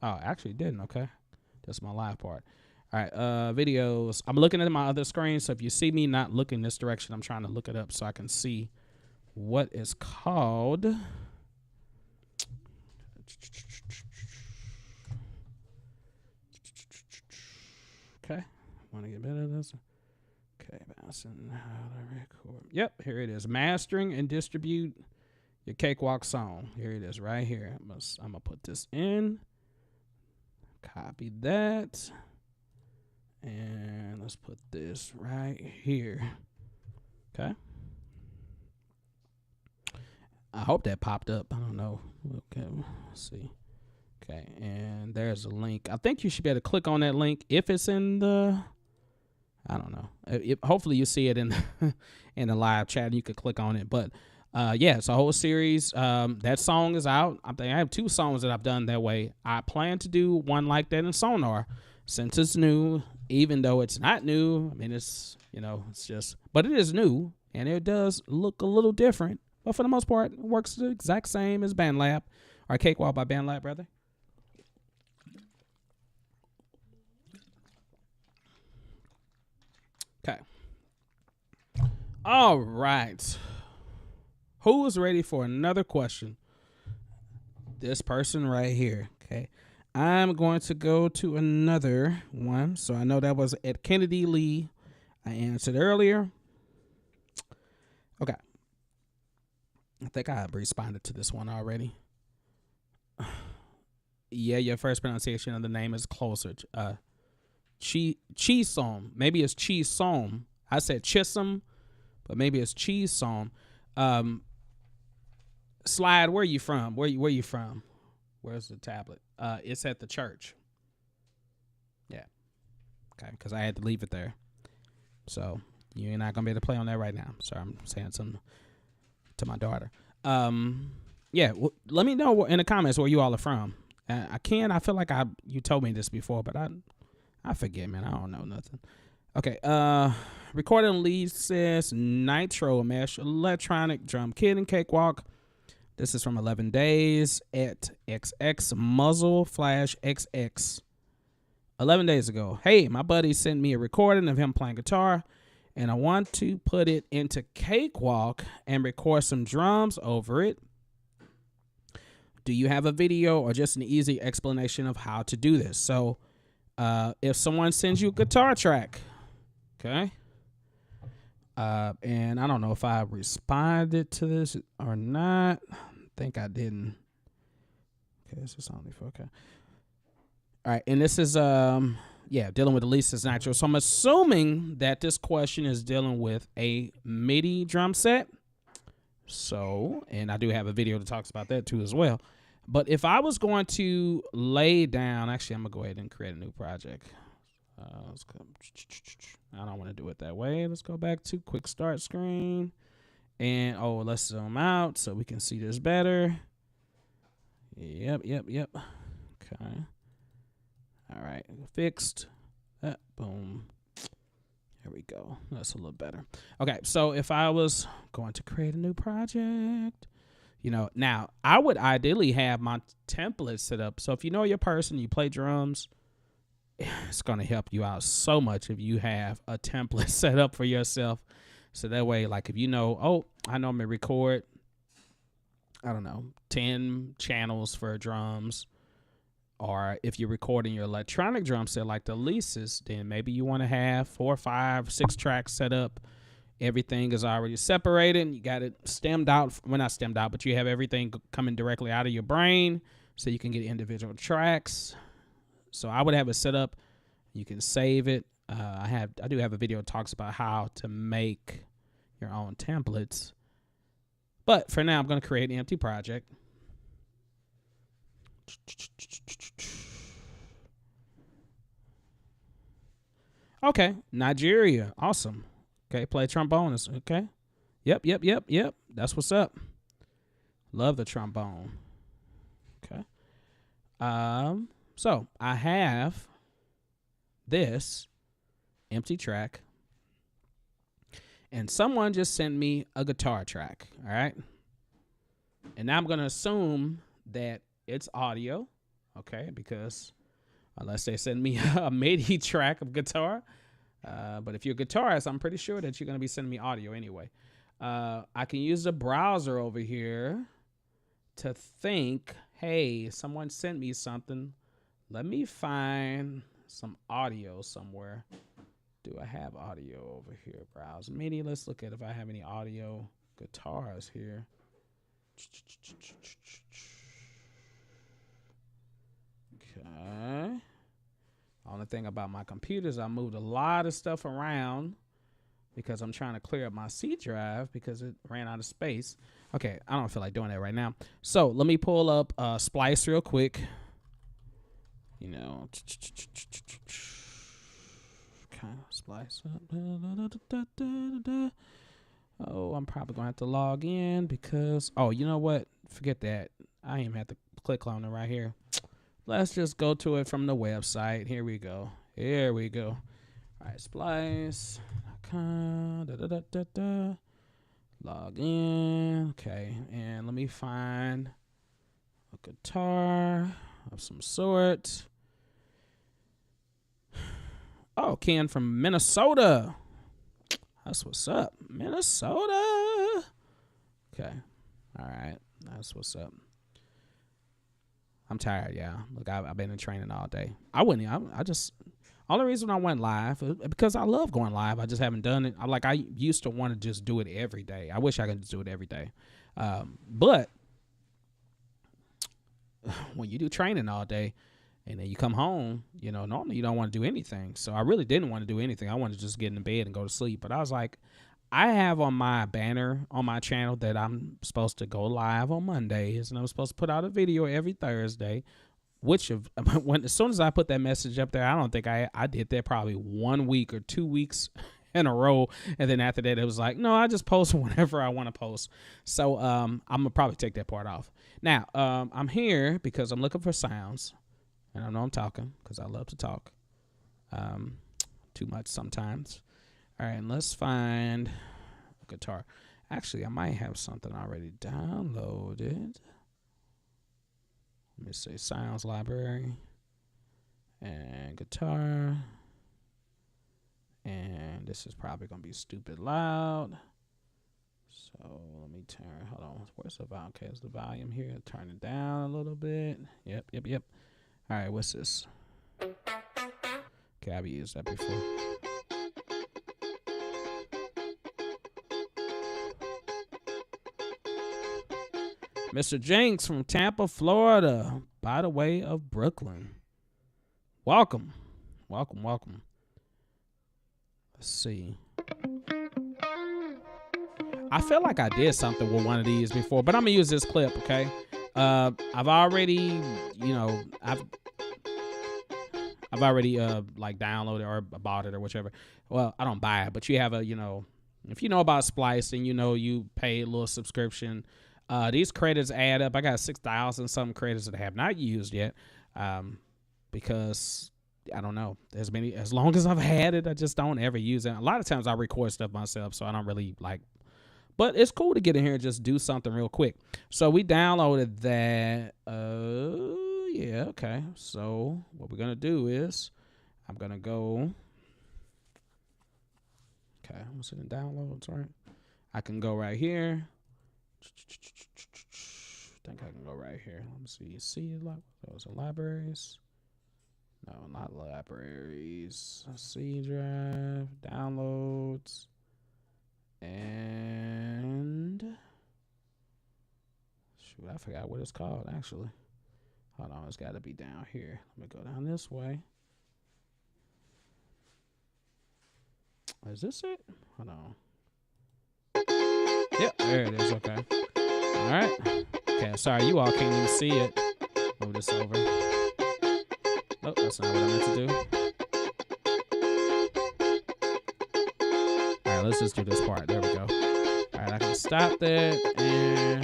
Oh, actually it didn't. Okay. That's my live part. All right, videos. I'm looking at my other screen, so if you see me not looking this direction, I'm trying to look it up so I can see what it's called. Okay, want to get better at this? Okay, bouncing how to record. Yep, here it is. Mastering and distribute your Cakewalk song. Here it is, right here. I'm gonna put this in. Copy that. And let's put this right here. Okay. I hope that popped up. I don't know. Okay, let's see. Okay, and there's a link. I think you should be able to click on that link if it's in the, I don't know. Hopefully you see it in in the live chat. You could click on it. But yeah, it's a whole series. That song is out. I think I have 2 songs that I've done that way. I plan to do one like that in Sonar since it's new, even though it's not new. I mean, it's, you know, it's just, but it is new and it does look a little different. But for the most part, it works the exact same as BandLab or Cakewalk by BandLab, rather. Okay. All right. Who is ready for another question? This person right here. Okay. I'm going to go to another one. So I know that was at Kennedy Lee. I answered earlier. Okay. I think I responded to this one already. Yeah, your first pronunciation of the name is closer. Chisom. Maybe it's Chisom. I said Chisholm, but maybe it's Chisom. Slide, where you from? Where you from? Where's the tablet? It's at the church. Yeah. Okay, because I had to leave it there. So you're not gonna be able to play on that right now. Sorry, I'm saying something to my daughter. Yeah. Let me know in the comments where you all are from. I feel like you told me this before, but I forget, man. I don't know nothing. Okay. Recording lead says Nitro Mesh electronic drum kit and Cakewalk. This is from 11 Days at XX Muzzle Flash XX. 11 days ago. Hey, my buddy sent me a recording of him playing guitar, and I want to put it into Cakewalk and record some drums over it. Do you have a video or just an easy explanation of how to do this? So if someone sends you a guitar track, okay, and I don't know if I responded to this or not. I think I didn't. Okay, this is only for, okay. All right, and this is dealing with the Lisa's Nitro. So I'm assuming that this question is dealing with a MIDI drum set. So, and I do have a video that talks about that too as well. But if I was going to lay down, actually I'm gonna go ahead and create a new project. Let's go. I don't want to do it that way. Let's go back to quick start screen. And, oh, let's zoom out so we can see this better. Yep. Okay. All right. Fixed. Boom. There we go. That's a little better. Okay, so if I was going to create a new project, now I would ideally have my template set up. So if you know your person, you play drums, it's going to help you out so much if you have a template set up for yourself. So that way, like if I normally record, 10 channels for drums. Or if you're recording your electronic drum set like the leases, then maybe you want to have 4, 5, 6 tracks set up. Everything is already separated. You got it stemmed out. Well, not stemmed out, but you have everything coming directly out of your brain so you can get individual tracks. So I would have it set up. You can save it. I do have a video that talks about how to make your own templates. But for now, I'm going to create an empty project. Okay, Nigeria. Awesome. Okay, play trombonist. Okay. Yep. That's what's up. Love the trombone. Okay. So I have this empty track. And someone just sent me a guitar track. All right. And now I'm going to assume that it's audio, okay, because unless they send me a MIDI track of guitar. But if you're a guitarist, I'm pretty sure that you're going to be sending me audio anyway. I can use the browser over here to think, hey, someone sent me something. Let me find some audio somewhere. Do I have audio over here? Browse MIDI. Let's look at if I have any audio guitars here. Okay. Only thing about my computer is I moved a lot of stuff around because I'm trying to clear up my C drive because it ran out of space. Okay, I don't feel like doing that right now. So let me pull up Splice real quick. Okay, Splice up. Oh, I'm probably going to have to log in because, oh, you know what? Forget that. I even have to click on it right here. Let's just go to it from the website. Here we go. All right, Splice. Log in. Okay, and let me find a guitar of some sort. Oh, Ken from Minnesota. That's what's up. Minnesota. Okay. All right. That's what's up. I'm tired, yeah. Look, I've been in training all day. Only reason I went live is because I love going live. I just haven't done it. I used to want to just do it every day. I wish I could just do it every day. But when you do training all day and then you come home, normally you don't want to do anything. So I really didn't want to do anything. I wanted to just get in the bed and go to sleep. But I was like, I have on my banner on my channel that I'm supposed to go live on Mondays, and I'm supposed to put out a video every Thursday, as soon as I put that message up there, I don't think I did that probably 1 week or 2 weeks in a row. And then after that, it was like, no, I just post whenever I want to post. So I'm going to probably take that part off. Now, I'm here because I'm looking for sounds. And I know I'm talking because I love to talk too much sometimes. All right, and let's find a guitar. Actually, I might have something already downloaded. Let me see, sounds library and guitar. And this is probably going to be stupid loud. So let me hold on. Where's the volume? Okay, is the volume here? Turn it down a little bit. Yep. All right, what's this? Okay, I've used that before. Mr. Jenks from Tampa, Florida, by the way of Brooklyn. Welcome. Let's see. I feel like I did something with one of these before, but I'm going to use this clip, okay? I've already, I've already like downloaded or bought it or whichever. Well, I don't buy it, but you have a, you know, if you know about Splice and you know you pay a little subscription, these credits add up. I got 6,000 some credits that I have not used yet, because I don't know. As long as I've had it, I just don't ever use it. A lot of times I record stuff myself, so I don't really like. But it's cool to get in here and just do something real quick. So we downloaded that. Yeah, okay. So what we're gonna do is I'm gonna go. Okay, I'm gonna sit in downloads, right? I can go right here. I think I can go right here. Let me see. See, those are libraries. No, not libraries. C drive, downloads, and shoot, I forgot what it's called actually. Hold on, it's got to be down here. Let me go down this way. Is this it? Hold on. Yep, there it is. Okay. All right. Okay, sorry, you all can't even see it. Move this over. Oh, that's not what I meant to do. All right, let's just do this part. There we go. All right, I can stop that. And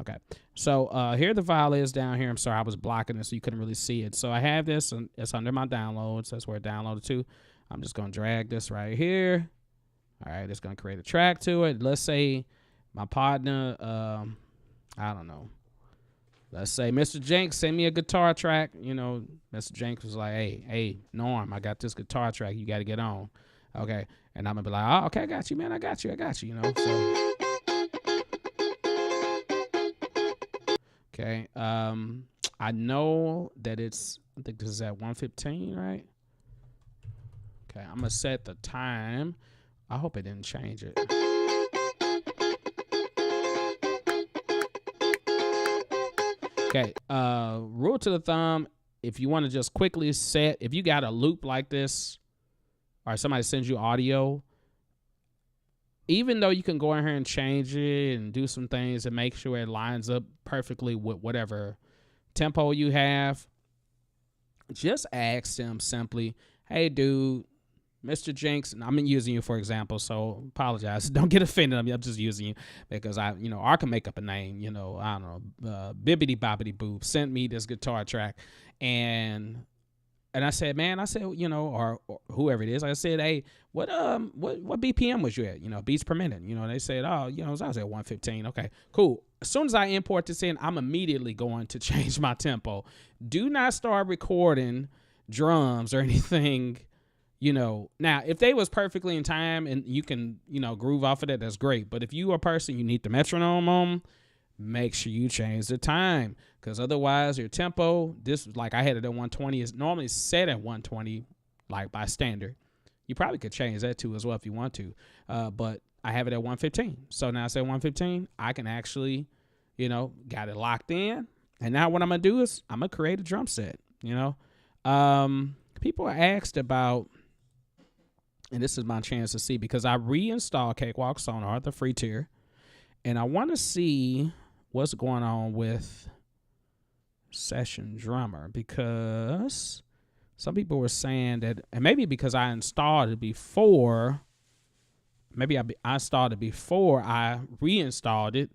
okay. So here the file is down here. I'm sorry, I was blocking it so you couldn't really see it. So I have this, and it's under my downloads. That's where it downloaded to. I'm just going to drag this right here. All right, it's going to create a track to it. Let's say my partner, I don't know. Let's say Mr. Jenks send me a guitar track. You know, Mr. Jenks was like, hey, Norm, I got this guitar track. You got to get on. Okay. And I'm going to be like, oh, okay, I got you, man. I got you, you know. So, okay. I know that I think this is at 1:15, right? Okay, I'm going to set the time. I hope it didn't change it. Okay, rule to the thumb, if you want to just quickly set, if you got a loop like this, or somebody sends you audio, even though you can go in here and change it and do some things and make sure it lines up perfectly with whatever tempo you have, just ask them simply, hey, dude, Mr. Jenks, and I'm using you for example, so apologize. Don't get offended. I'm just using you because I can make up a name, I don't know, Bibbidi Bobbidi Boob sent me this guitar track, and I said, man, or whoever it is, I said, hey, what BPM was you at? Beats per minute. They said, oh, I was at 1:15. Okay, cool. As soon as I import this in, I'm immediately going to change my tempo. Do not start recording drums or anything. Now if they was perfectly in time and you can, groove off of that, that's great. But if you are a person, you need the metronome on, make sure you change the time, because otherwise your tempo, this, like I had it at 120, is normally set at 120, like by standard. You probably could change that too as well if you want to. But I have it at 1:15. So now I say 1:15, I can actually, got it locked in. And now what I'm going to do is I'm going to create a drum set, people are asked about, and this is my chance to see, because I reinstalled Cakewalk Sonar, the free tier, and I want to see what's going on with Session Drummer, because some people were saying that, and maybe because I installed it before, I installed it before I reinstalled it.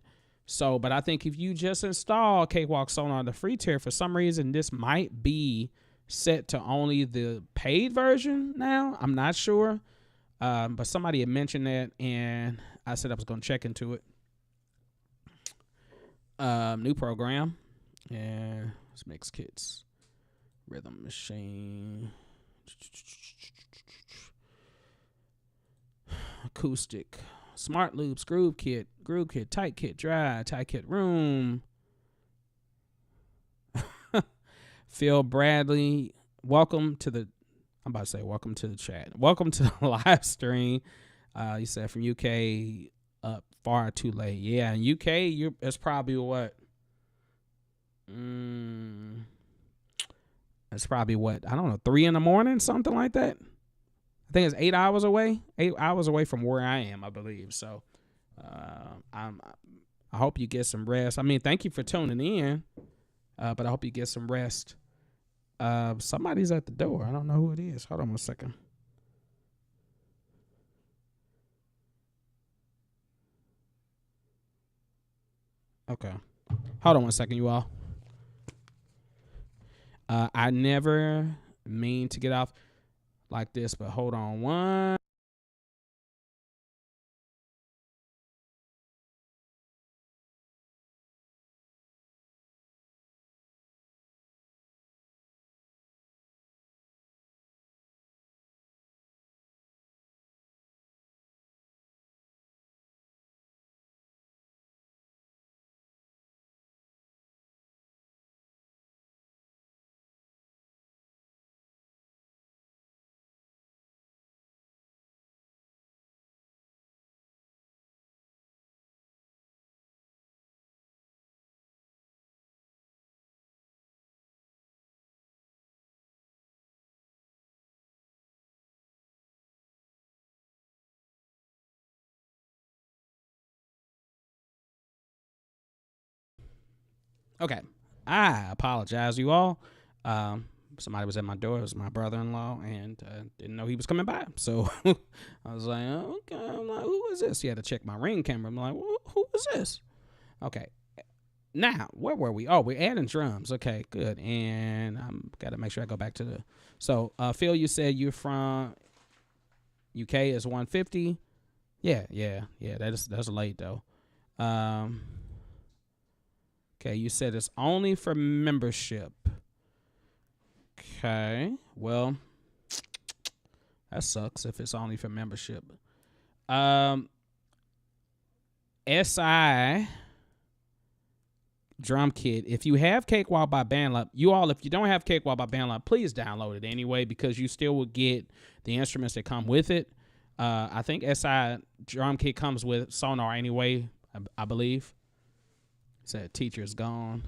So, but I think if you just install Cakewalk Sonar, the free tier, for some reason this might be set to only the paid version now. I'm not sure, but somebody had mentioned that, and I said I was going to check into it. New program, and let's mix kits, rhythm machine, acoustic, smart loops, groove kit, tight kit, dry, tight kit, room. Phil Bradley, welcome to the chat. Welcome to the live stream. You said from UK, up far too late. Yeah, in UK, it's probably what? It's probably what? I don't know, 3 a.m, something like that. I think it's 8 hours away. 8 hours away from where I am, I believe. So, I hope you get some rest. I mean, thank you for tuning in, but I hope you get some rest. Somebody's at the door. I don't know who it is. Hold on one second. Okay. Hold on one second, you all. I never mean to get off like this, but hold on one. Okay. I apologize, you all. Somebody was at my door. It was my brother-in-law, and didn't know he was coming by. So I was like, oh, okay. I'm like, who is this? He had to check my Ring camera. I'm like, well, who is this? Okay. Now, where were we? Oh, we're adding drums. Okay, good. And I'm got to make sure I go back to the. So, Phil, you said you're from UK is 150. Yeah. That's late though. Okay, you said it's only for membership. Okay, well, that sucks if it's only for membership. SI drum kit. If you have Cakewalk by Bandlab, if you don't have Cakewalk by Bandlab, please download it anyway, because you still will get the instruments that come with it. I think SI drum kit comes with Sonar anyway, I believe. Said teacher's gone.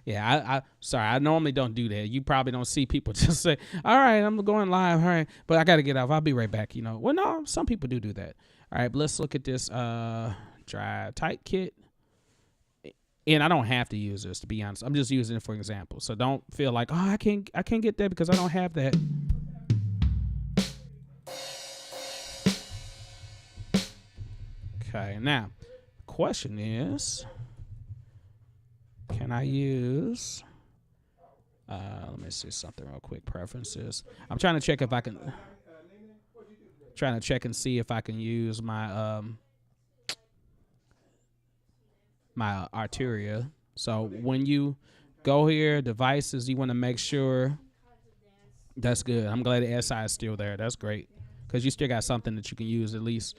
Yeah, sorry, I normally don't do that. You probably don't see people just say, all right, I'm going live. All right, but I got to get off. I'll be right back. Well, no, some people do that. All right, but let's look at this dry tight kit. And I don't have to use this, to be honest. I'm just using it for example. So don't feel like, I can't get that because I don't have that. Okay, now, question is, can I use, let me see something real quick, preferences. I'm trying to check if I can, and see if I can use my, my Arteria. So when you go here, devices, you want to make sure, that's good. I'm glad the SI is still there. That's great, because you still got something that you can use at least.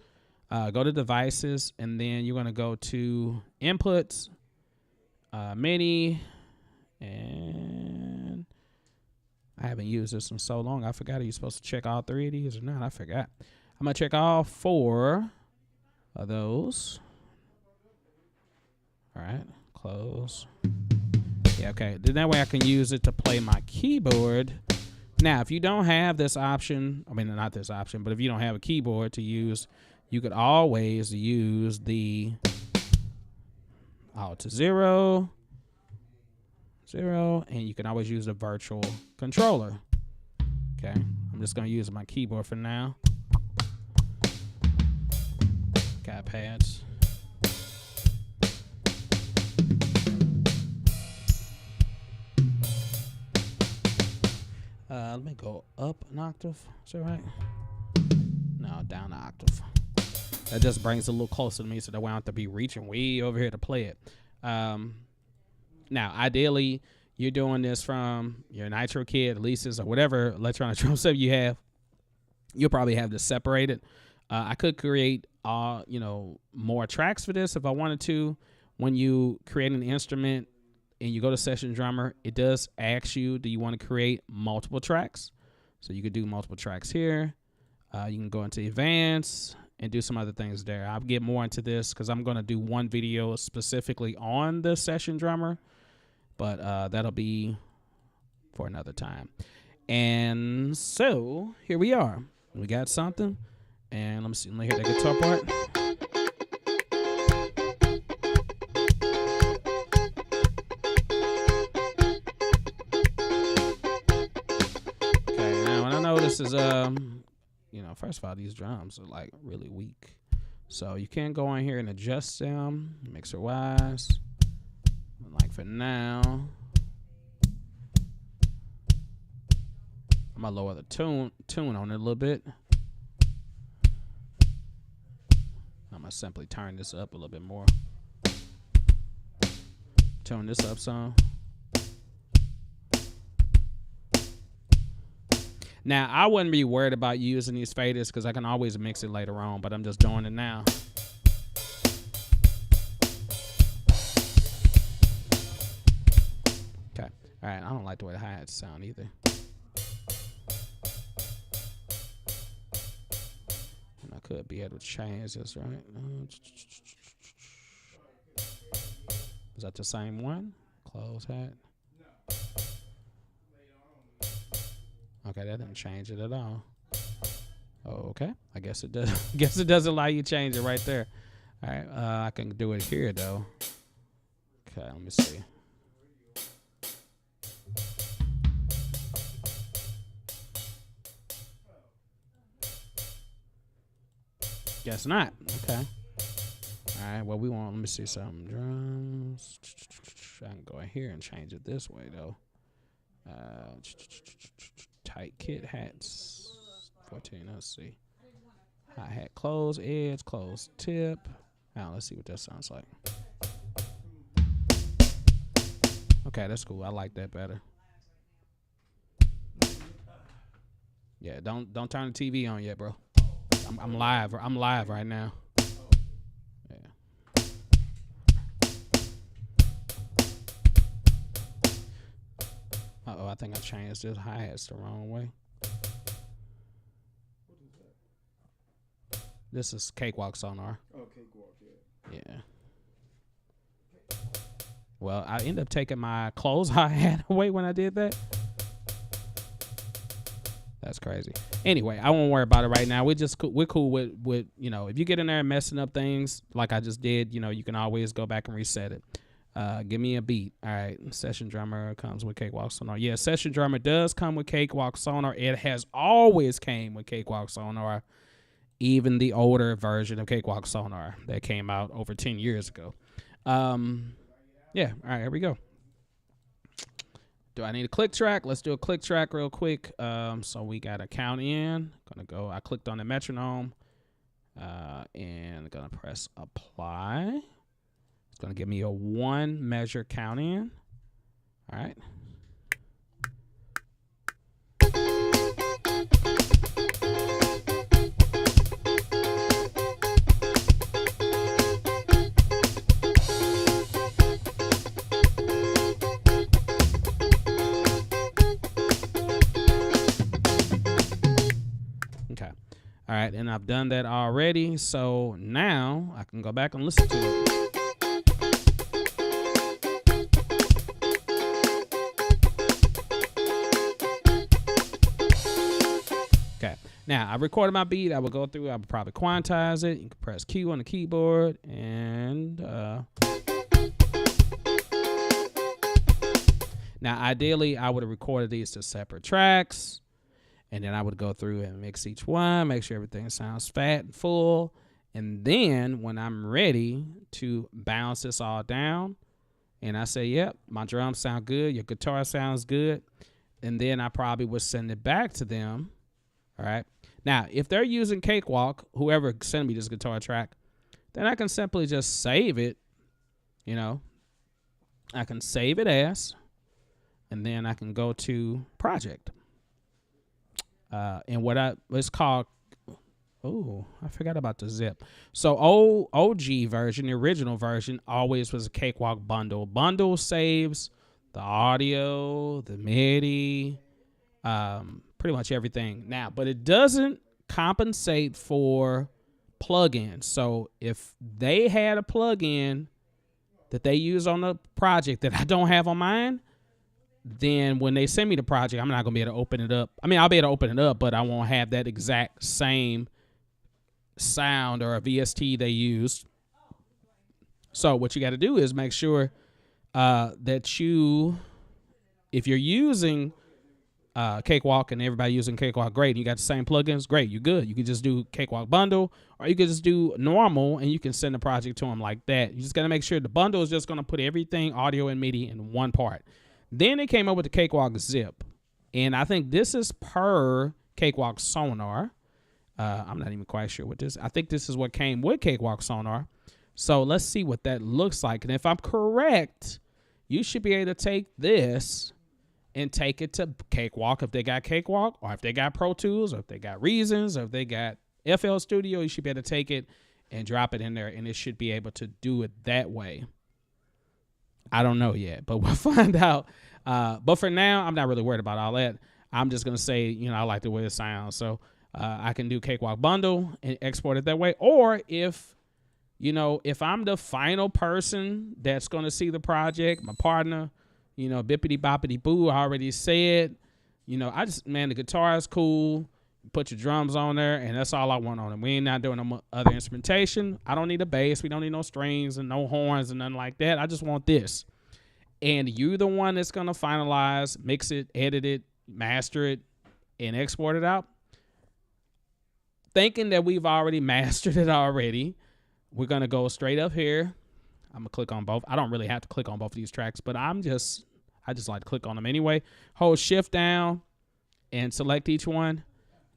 Go to devices, and then you're going to go to inputs, MIDI, and I haven't used this in so long. I forgot. Are you supposed to check all three of these or not? I forgot. I'm going to check all four of those. All right, close. Yeah, okay. Then that way I can use it to play my keyboard. Now, if you don't have this option, I mean, not this option, but if you don't have a keyboard to use, you could always use the Alt 0, and you can always use the virtual controller. Okay, I'm just going to use my keyboard for now. Got pads. Let me go up an octave. Is that right? No, down an octave. That just brings it a little closer to me, so that way I don't have to be reaching way over here to play it. Now, ideally, you're doing this from your Nitro kit, Lisa's, or whatever electronic drum set you have. You'll probably have this separated. I could create, more tracks for this if I wanted to. When you create an instrument and you go to Session Drummer, it does ask you, do you want to create multiple tracks? So you could do multiple tracks here. You can go into Advanced and do some other things there. I'll get more into this because I'm going to do one video specifically on the Session Drummer, but that'll be for another time. And so here we are. We got something, and let me see. Let me hear that guitar part. this is you know, first of all, these drums are like really weak. So you can go in here and adjust them, mixer wise. Like for now, I'm gonna lower the tune on it a little bit. I'm gonna simply turn this up a little bit more. Tune this up some. Now, I wouldn't be worried about using these faders because I can always mix it later on, but I'm just doing it now. Okay. All right. I don't like the way the hi-hats sound either. And I could be able to change this, right? Is that the same one? Close hat. Okay, that didn't change it at all. Oh, okay, I guess it does. Guess it does allow you to change it right there. All right, I can do it here though. Okay, let me see. Guess not. Okay. All right. Well, we want. Let me see some drums. I can go in here and change it this way though. Tight kit hats. 14. Let's see. Hi-hat close, edge, close, tip. Now let's see what that sounds like. Okay, that's cool. I like that better. Yeah, don't turn the TV on yet, bro. I'm live. I'm live right now. Yeah. Uh-oh, I think I changed this hi-hats the wrong way. This is Cakewalk Sonar. Oh, Cakewalk, yeah. Yeah. Well, I ended up taking my close hi-hat away when I did that. That's crazy. Anyway, I won't worry about it right now. We're cool with you know, if you get in there and messing up things like I just did, you know, you can always go back and reset it. Give me a beat. All right. Session drummer comes with Cakewalk Sonar. Yeah, session drummer does come with Cakewalk Sonar. It has always came with Cakewalk Sonar. Even the older version of Cakewalk Sonar that came out over 10 years ago. Yeah, all right, here we go. Do I need a click track? Let's do a click track real quick. So we got a count in. I clicked on the metronome and gonna press apply. It's gonna give me a 1 measure count in. All right. All right, and I've done that already, so now I can go back and listen to it. Okay, now I recorded my beat. I will go through, I would probably quantize it. You can press Q on the keyboard, and now ideally I would have recorded these to separate tracks. And then I would go through and mix each one, make sure everything sounds fat and full. And then when I'm ready to bounce this all down, and I say, yep, my drums sound good, your guitar sounds good, and then I probably would send it back to them. All right. Now, if they're using Cakewalk, whoever sent me this guitar track, then I can simply just save it. You know, I can save it as, and then I can go to project. And it's called, oh, I forgot about the zip. So OG version, the original version, always was a Cakewalk bundle. Bundle saves the audio, the MIDI, pretty much everything. Now, but it doesn't compensate for plugins. So if they had a plugin that they use on the project that I don't have on mine, then when they send me the project, I'm not going to be able to open it up. I mean, I'll be able to open it up, but I won't have that exact same sound or a VST they used. So what you got to do is make sure that if you're using Cakewalk and everybody using Cakewalk, great. You got the same plugins, great. You good. You can just do Cakewalk bundle, or you can just do normal, and you can send the project to them like that. You just got to make sure the bundle is just going to put everything audio and MIDI in one part. Then they came up with the Cakewalk Zip, and I think this is per Cakewalk Sonar. I'm not even quite sure what this. I think this is what came with Cakewalk Sonar. So let's see what that looks like. And if I'm correct, you should be able to take this and take it to Cakewalk if they got Cakewalk, or if they got Pro Tools, or if they got Reasons, or if they got FL Studio. You should be able to take it and drop it in there, and it should be able to do it that way. I don't know yet, but we'll find out. But for now, I'm not really worried about all that. I'm just going to say, I like the way it sounds. So I can do Cakewalk bundle and export it that way. Or if I'm the final person that's going to see the project, my partner, bippity boppity boo, I already said, the guitar is cool. Put your drums on there, and that's all I want on it. We ain't not doing no other instrumentation. I don't need a bass. We don't need no strings and no horns and nothing like that. I just want this. And you're the one that's going to finalize, mix it, edit it, master it, and export it out. Thinking that we've already mastered it already, we're going to go straight up here. I'm going to click on both. I don't really have to click on both of these tracks, but I just like to click on them anyway. Hold shift down and select each one.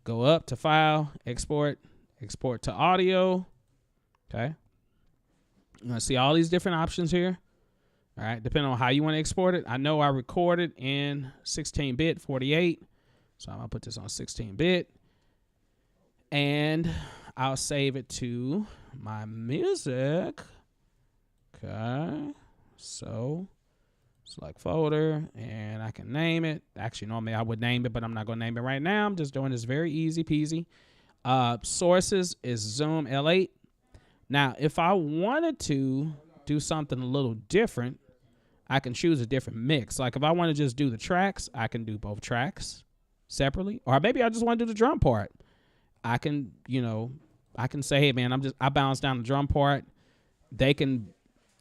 Go up to file, export to audio. Okay. You're going to see all these different options here. All right. Depending on how you want to export it. I know I recorded in 16-bit 48. So I'm going to put this on 16-bit. And I'll save it to my music. Okay. So select folder, and I can name it. Actually, normally I would name it, but I'm not going to name it right now. I'm just doing this very easy peasy. Sources is Zoom L8. Now, if I wanted to do something a little different, I can choose a different mix. Like if I want to just do the tracks, I can do both tracks separately. Or maybe I just want to do the drum part. I can, I can say, hey, man, I bounce down the drum part. They can,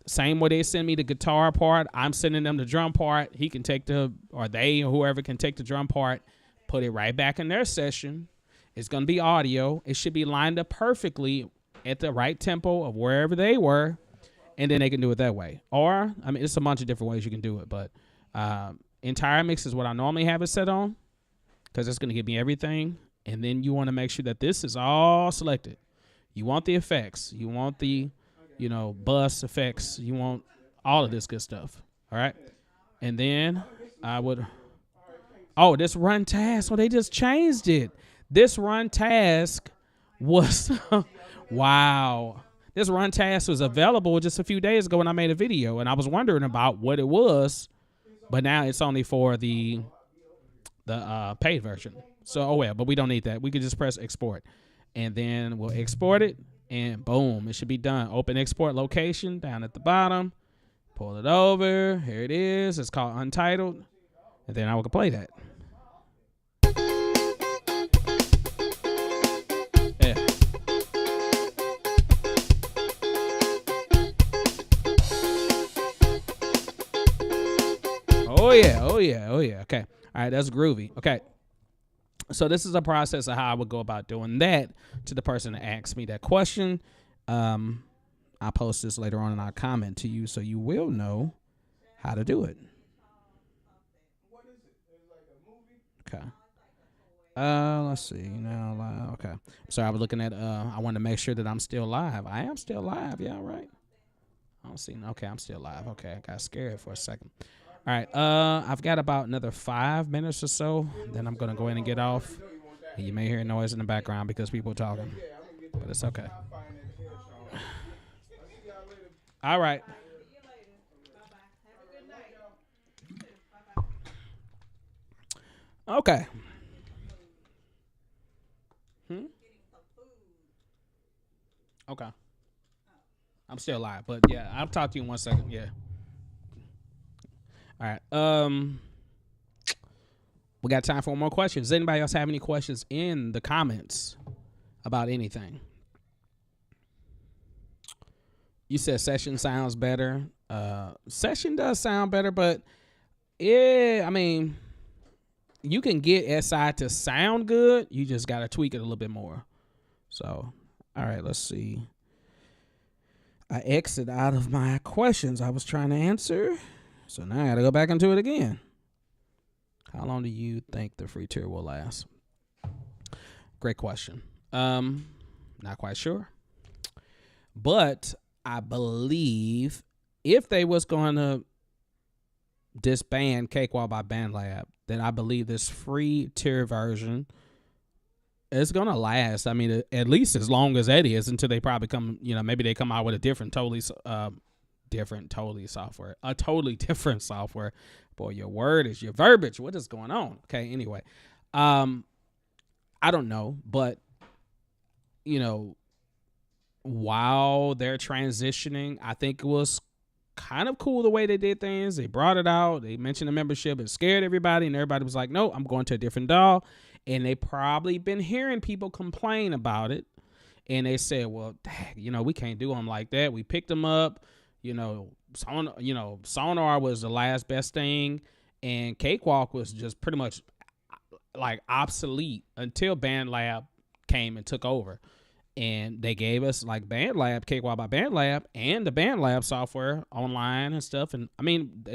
same way they send me the guitar part, I'm sending them the drum part. He can take or whoever can take the drum part, put it right back in their session. It's going to be audio. It should be lined up perfectly at the right tempo of wherever they were, and then they can do it that way. Or, it's a bunch of different ways you can do it, but entire mix is what I normally have it set on because it's going to give me everything. And then you want to make sure that this is all selected. You want the effects. You want the, bus effects. You want all of this good stuff. All right. And then I would, this run task. Well, they just changed it. This run task was, wow. This run task was available just a few days ago when I made a video. And I was wondering about what it was. But now it's only for the paid version. So, but we don't need that. We can just press export. And then we'll export it. And boom, it should be done. Open export location down at the bottom. Pull it over. Here it is. It's called Untitled. And then I will play that. Yeah. Oh, yeah. Oh, yeah. Oh, yeah. Okay. All right. That's groovy. Okay. So this is a process of how I would go about doing that to the person that asked me that question. I'll post this later on and I'll comment to you so you will know how to do it. Okay. Let's see now. Okay. So I was looking at, I wanted to make sure that I'm still live. I am still live. Yeah, right. I don't see. Okay, I'm still live. Okay. I got scared for a second. All right, I've got about another 5 minutes or so. Then I'm going to go in and get off. And you may hear noise in the background because people are talking. But it's okay. All right. Okay. Okay. I'm still live, but yeah, I'll talk to you in 1 second. Yeah. All right. We got time for one more question. Does anybody else have any questions in the comments about anything? You said session sounds better. Session does sound better, but yeah, you can get SI to sound good. You just got to tweak it a little bit more. So, all right, let's see. I exit out of my questions I was trying to answer. So now I got to go back into it again. How long do you think the free tier will last? Great question. Not quite sure. But I believe if they was going to disband Cakewalk by BandLab, then I believe this free tier version is going to last. I mean, at least as long as that is, until they probably come, maybe they come out with a totally different software. Boy, your word is your verbiage. What is going on? Okay, anyway. I don't know, but, while they're transitioning, I think it was kind of cool the way they did things. They brought it out. They mentioned the membership. It scared everybody, and everybody was like, no, I'm going to a different DAW. And they probably been hearing people complain about it. And they said, well, dang, we can't do them like that. We picked them up. Sonar was the last best thing. And Cakewalk was just pretty much like obsolete until BandLab came and took over. And they gave us like BandLab, Cakewalk by BandLab, and the BandLab software online and stuff. And I mean,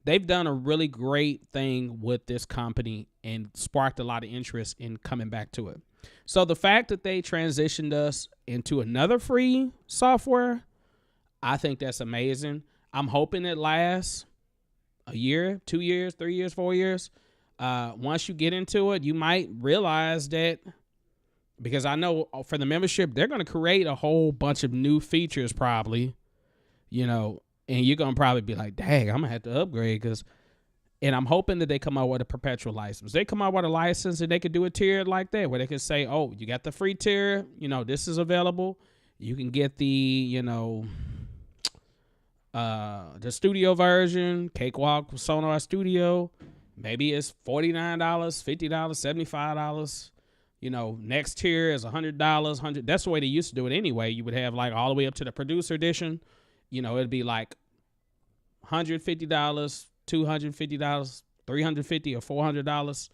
they've done a really great thing with this company and sparked a lot of interest in coming back to it. So the fact that they transitioned us into another free software, I think that's amazing. I'm hoping it lasts a year, 2 years, 3 years, 4 years. Once you get into it, you might realize that, because I know for the membership, they're going to create a whole bunch of new features probably, and you're going to probably be like, dang, I'm going to have to upgrade. And I'm hoping that they come out with a perpetual license. They come out with a license and they could do a tier like that where they could say, oh, you got the free tier, this is available. You can get the, the studio version, Cakewalk Sonar Studio. Maybe it's $49, $50, $75. Next tier is $100. That's the way they used to do it anyway. You would have like all the way up to the producer edition. It'd be like $150, $250, $350 or $400,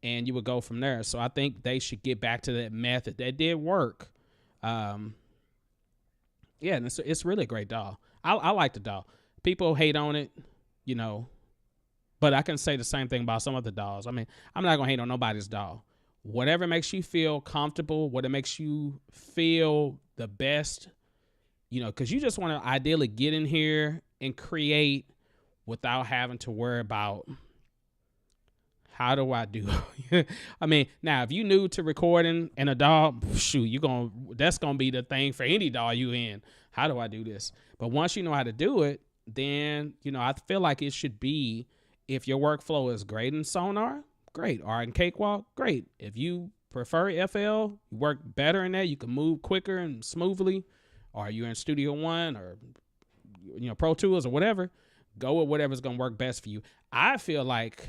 and you would go from there. So I think they should get back to that method. That did work. And it's really a great DAW. I like the DAW. People hate on it, but I can say the same thing about some other DAWs. I mean, I'm not gonna hate on nobody's DAW. Whatever makes you feel comfortable, whatever makes you feel the best, because you just want to ideally get in here and create without having to worry about how do I do. I mean, now if you new to recording in a DAW, shoot, that's gonna be the thing for any DAW you in. How do I do this? But once you know how to do it, then I feel like it should be, if your workflow is great in Sonar, great. Or in Cakewalk, great. If you prefer FL, you work better in that, you can move quicker and smoothly, or you're in Studio One or Pro Tools or whatever, go with whatever's gonna work best for you. I feel like,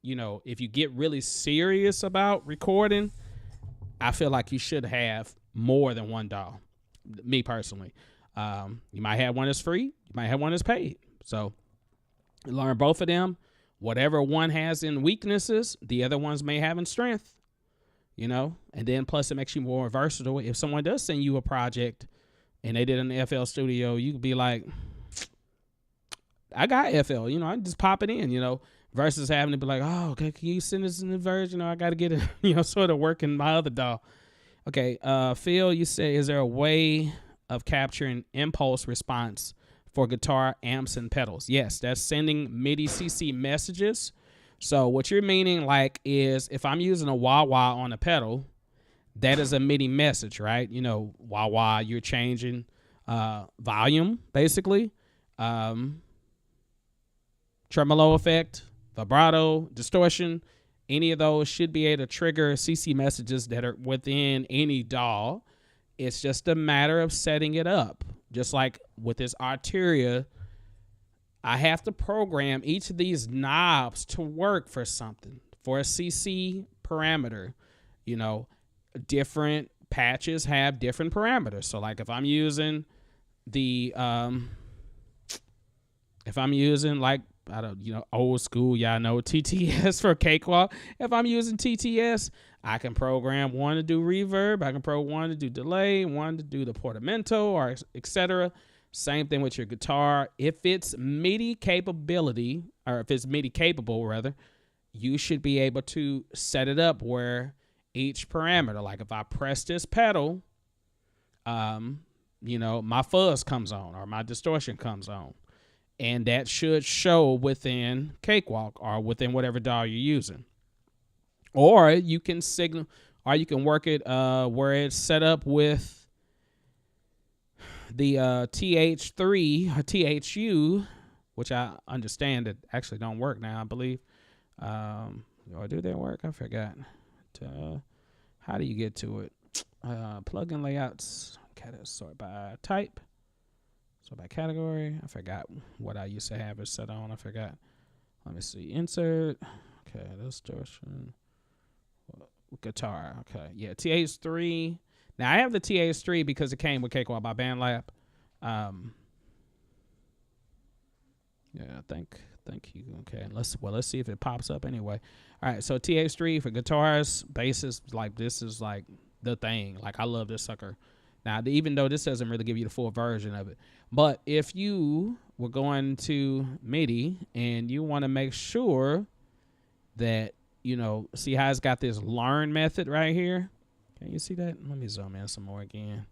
if you get really serious about recording, I feel like you should have more than one DAW. Me personally. You might have one that's free, you might have one that's paid. So learn both of them. Whatever one has in weaknesses, the other ones may have in strength, and then plus it makes you more versatile. If someone does send you a project and they did it in the FL Studio, you could be like, I got FL, I just pop it in, versus having to be like, oh, okay, can you send this in the version? I got to get it, sort of working my other DAW. Okay, Phil, you say, is there a way of capturing impulse response for guitar amps and pedals? Yes, that's sending MIDI CC messages. So what you're meaning like is if I'm using a wah-wah on a pedal, that is a MIDI message, right? Wah-wah, you're changing volume, basically. Tremolo effect, vibrato, distortion, any of those should be able to trigger CC messages that are within any DAW. It's just a matter of setting it up. Just like with this Arteria, I have to program each of these knobs to work for something, for a CC parameter. Different patches have different parameters. So like if I'm using the, I don't, old school. Y'all know TTS for Cakewalk. If I'm using TTS, I can program one to do reverb. I can program one to do delay, one to do the portamento, or etc. Same thing with your guitar. If it's MIDI capability, or if it's MIDI capable rather, you should be able to set it up where each parameter, like if I press this pedal, my fuzz comes on or my distortion comes on. And that should show within Cakewalk or within whatever DAW you're using. Or you can work it where it's set up with the TH3 or THU, which I understand that actually don't work now, I believe. Or do they work? I forgot. How do you get to it? Plugin layouts. Okay, let's sort by type. Sort by category. I forgot what I used to have it set on. I forgot. Let me see. Insert. Okay, distortion. Guitar. Okay, yeah, TH3. Now I have the TH3 because it came with Cakewalk by BandLab. Yeah, thank you. Okay, let's see if it pops up anyway. All right, so TH3 for guitars, basses, like this is like the thing. Like I love this sucker. Now, even though this doesn't really give you the full version of it, but if you were going to MIDI and you want to make sure that see how it's got this learn method right here. Can you see that? Let me zoom in some more again.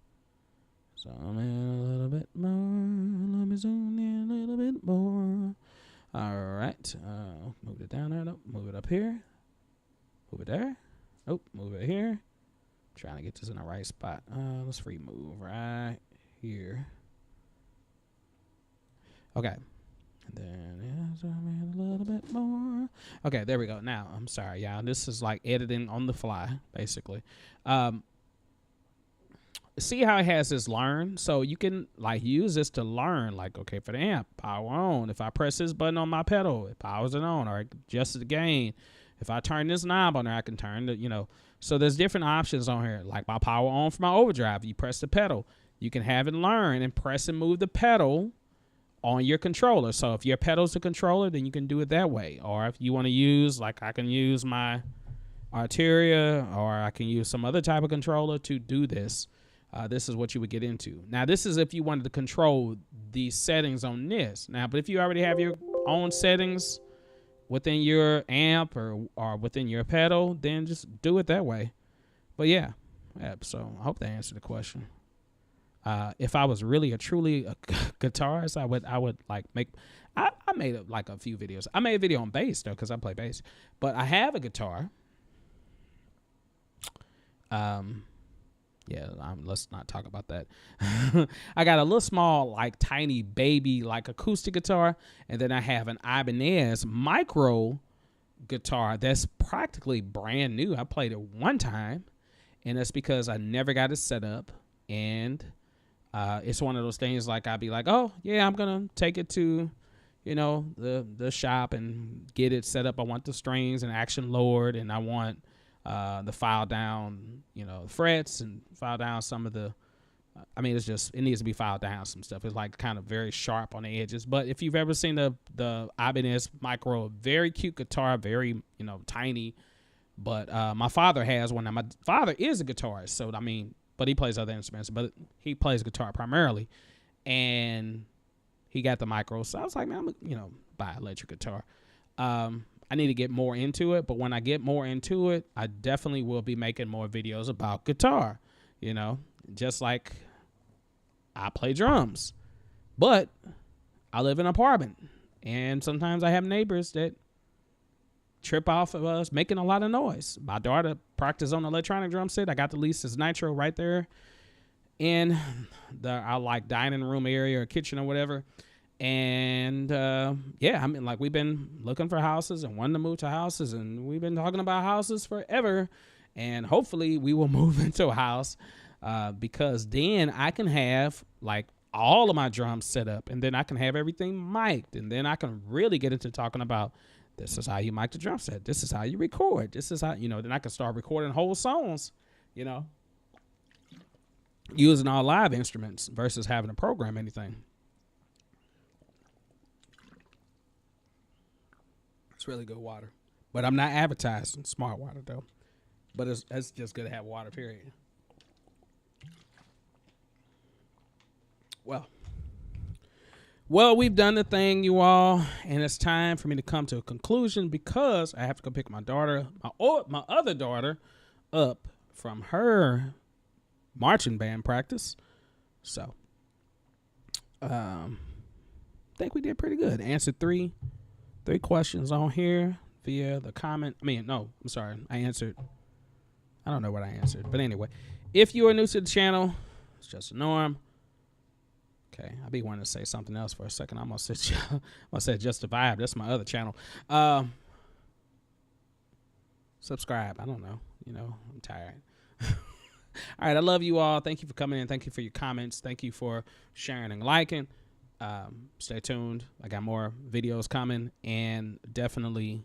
Zoom in a little bit more. Let me zoom in a little bit more. All right. Move it down there. Nope. Move it up here. Move it there. Oh, move it here. Trying to get this in the right spot. Let's remove right here. Okay. And then zoom in a little bit more. Okay, there we go. Now, I'm sorry, y'all. This is like editing on the fly, basically. See how it has this learn? So you can like use this to learn, like, okay, for the amp, power on. If I press this button on my pedal, it powers it on, or adjusts the gain. If I turn this knob on there, I can turn the, So there's different options on here. Like my power on for my overdrive, you press the pedal. You can have it learn and press and move the pedal on your controller. So if your pedal's the controller, then you can do it that way. Or if you want to use, like I can use my Arteria, or I can use some other type of controller to do this. This is what you would get into. Now, this is if you wanted to control the settings on this. Now, but if you already have your own settings within your amp or within your pedal, then just do it that way. But yeah, so I hope that answered the question. If I was really a guitarist, I would like make. I made like a few videos. I made a video on bass though, because I play bass. But I have a guitar. Yeah, let's not talk about that. I got a little small, like tiny baby, like acoustic guitar, and then I have an Ibanez micro guitar that's practically brand new. I played it one time, and that's because I never got it set up. And it's one of those things like I'd be like, oh yeah, I'm gonna take it to, the shop and get it set up. I want the strings and action lowered, and I want the file down, frets, and file down some of the, it needs to be filed down some stuff. It's like kind of very sharp on the edges. But if you've ever seen the Ibanez Micro, very cute guitar, very, tiny. But my father has one. Now, my father is a guitarist, so, but he plays other instruments, but he plays guitar primarily. And he got the Micro. So I was like, man, I'm going to buy an electric guitar. I need to get more into it, but when I get more into it, I definitely will be making more videos about guitar, just like I play drums. But I live in an apartment, and sometimes I have neighbors that trip off of us making a lot of noise. My daughter practices on the electronic drum set. I got the Lisa's Nitro right there in our dining room area or kitchen or whatever. And we've been looking for houses and wanting to move to houses, and we've been talking about houses forever, and hopefully we will move into a house because then I can have like all of my drums set up, and then I can have everything mic'd, and then I can really get into talking about this is how you mic the drum set, this is how you record, this is how then I can start recording whole songs, using all live instruments versus having to program anything. It's really good water. But I'm not advertising smart water, though. But it's just good to have water, period. Well, we've done the thing, you all, and it's time for me to come to a conclusion because I have to go pick my other daughter up from her marching band practice. So, I think we did pretty good. Answered three questions on here via the comment. I don't know what I answered, but anyway, if you are new to the channel, it's just a norm. Okay, I be wanting to say something else for a second. I'm gonna say just a vibe. That's my other channel. Subscribe. I don't know. I'm tired. All right, I love you all. Thank you for coming in. Thank you for your comments. Thank you for sharing and liking. Stay tuned. I got more videos coming, and definitely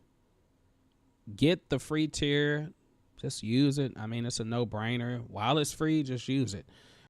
get the free tier. Just use it. I mean, it's a no-brainer. While it's free, just use it.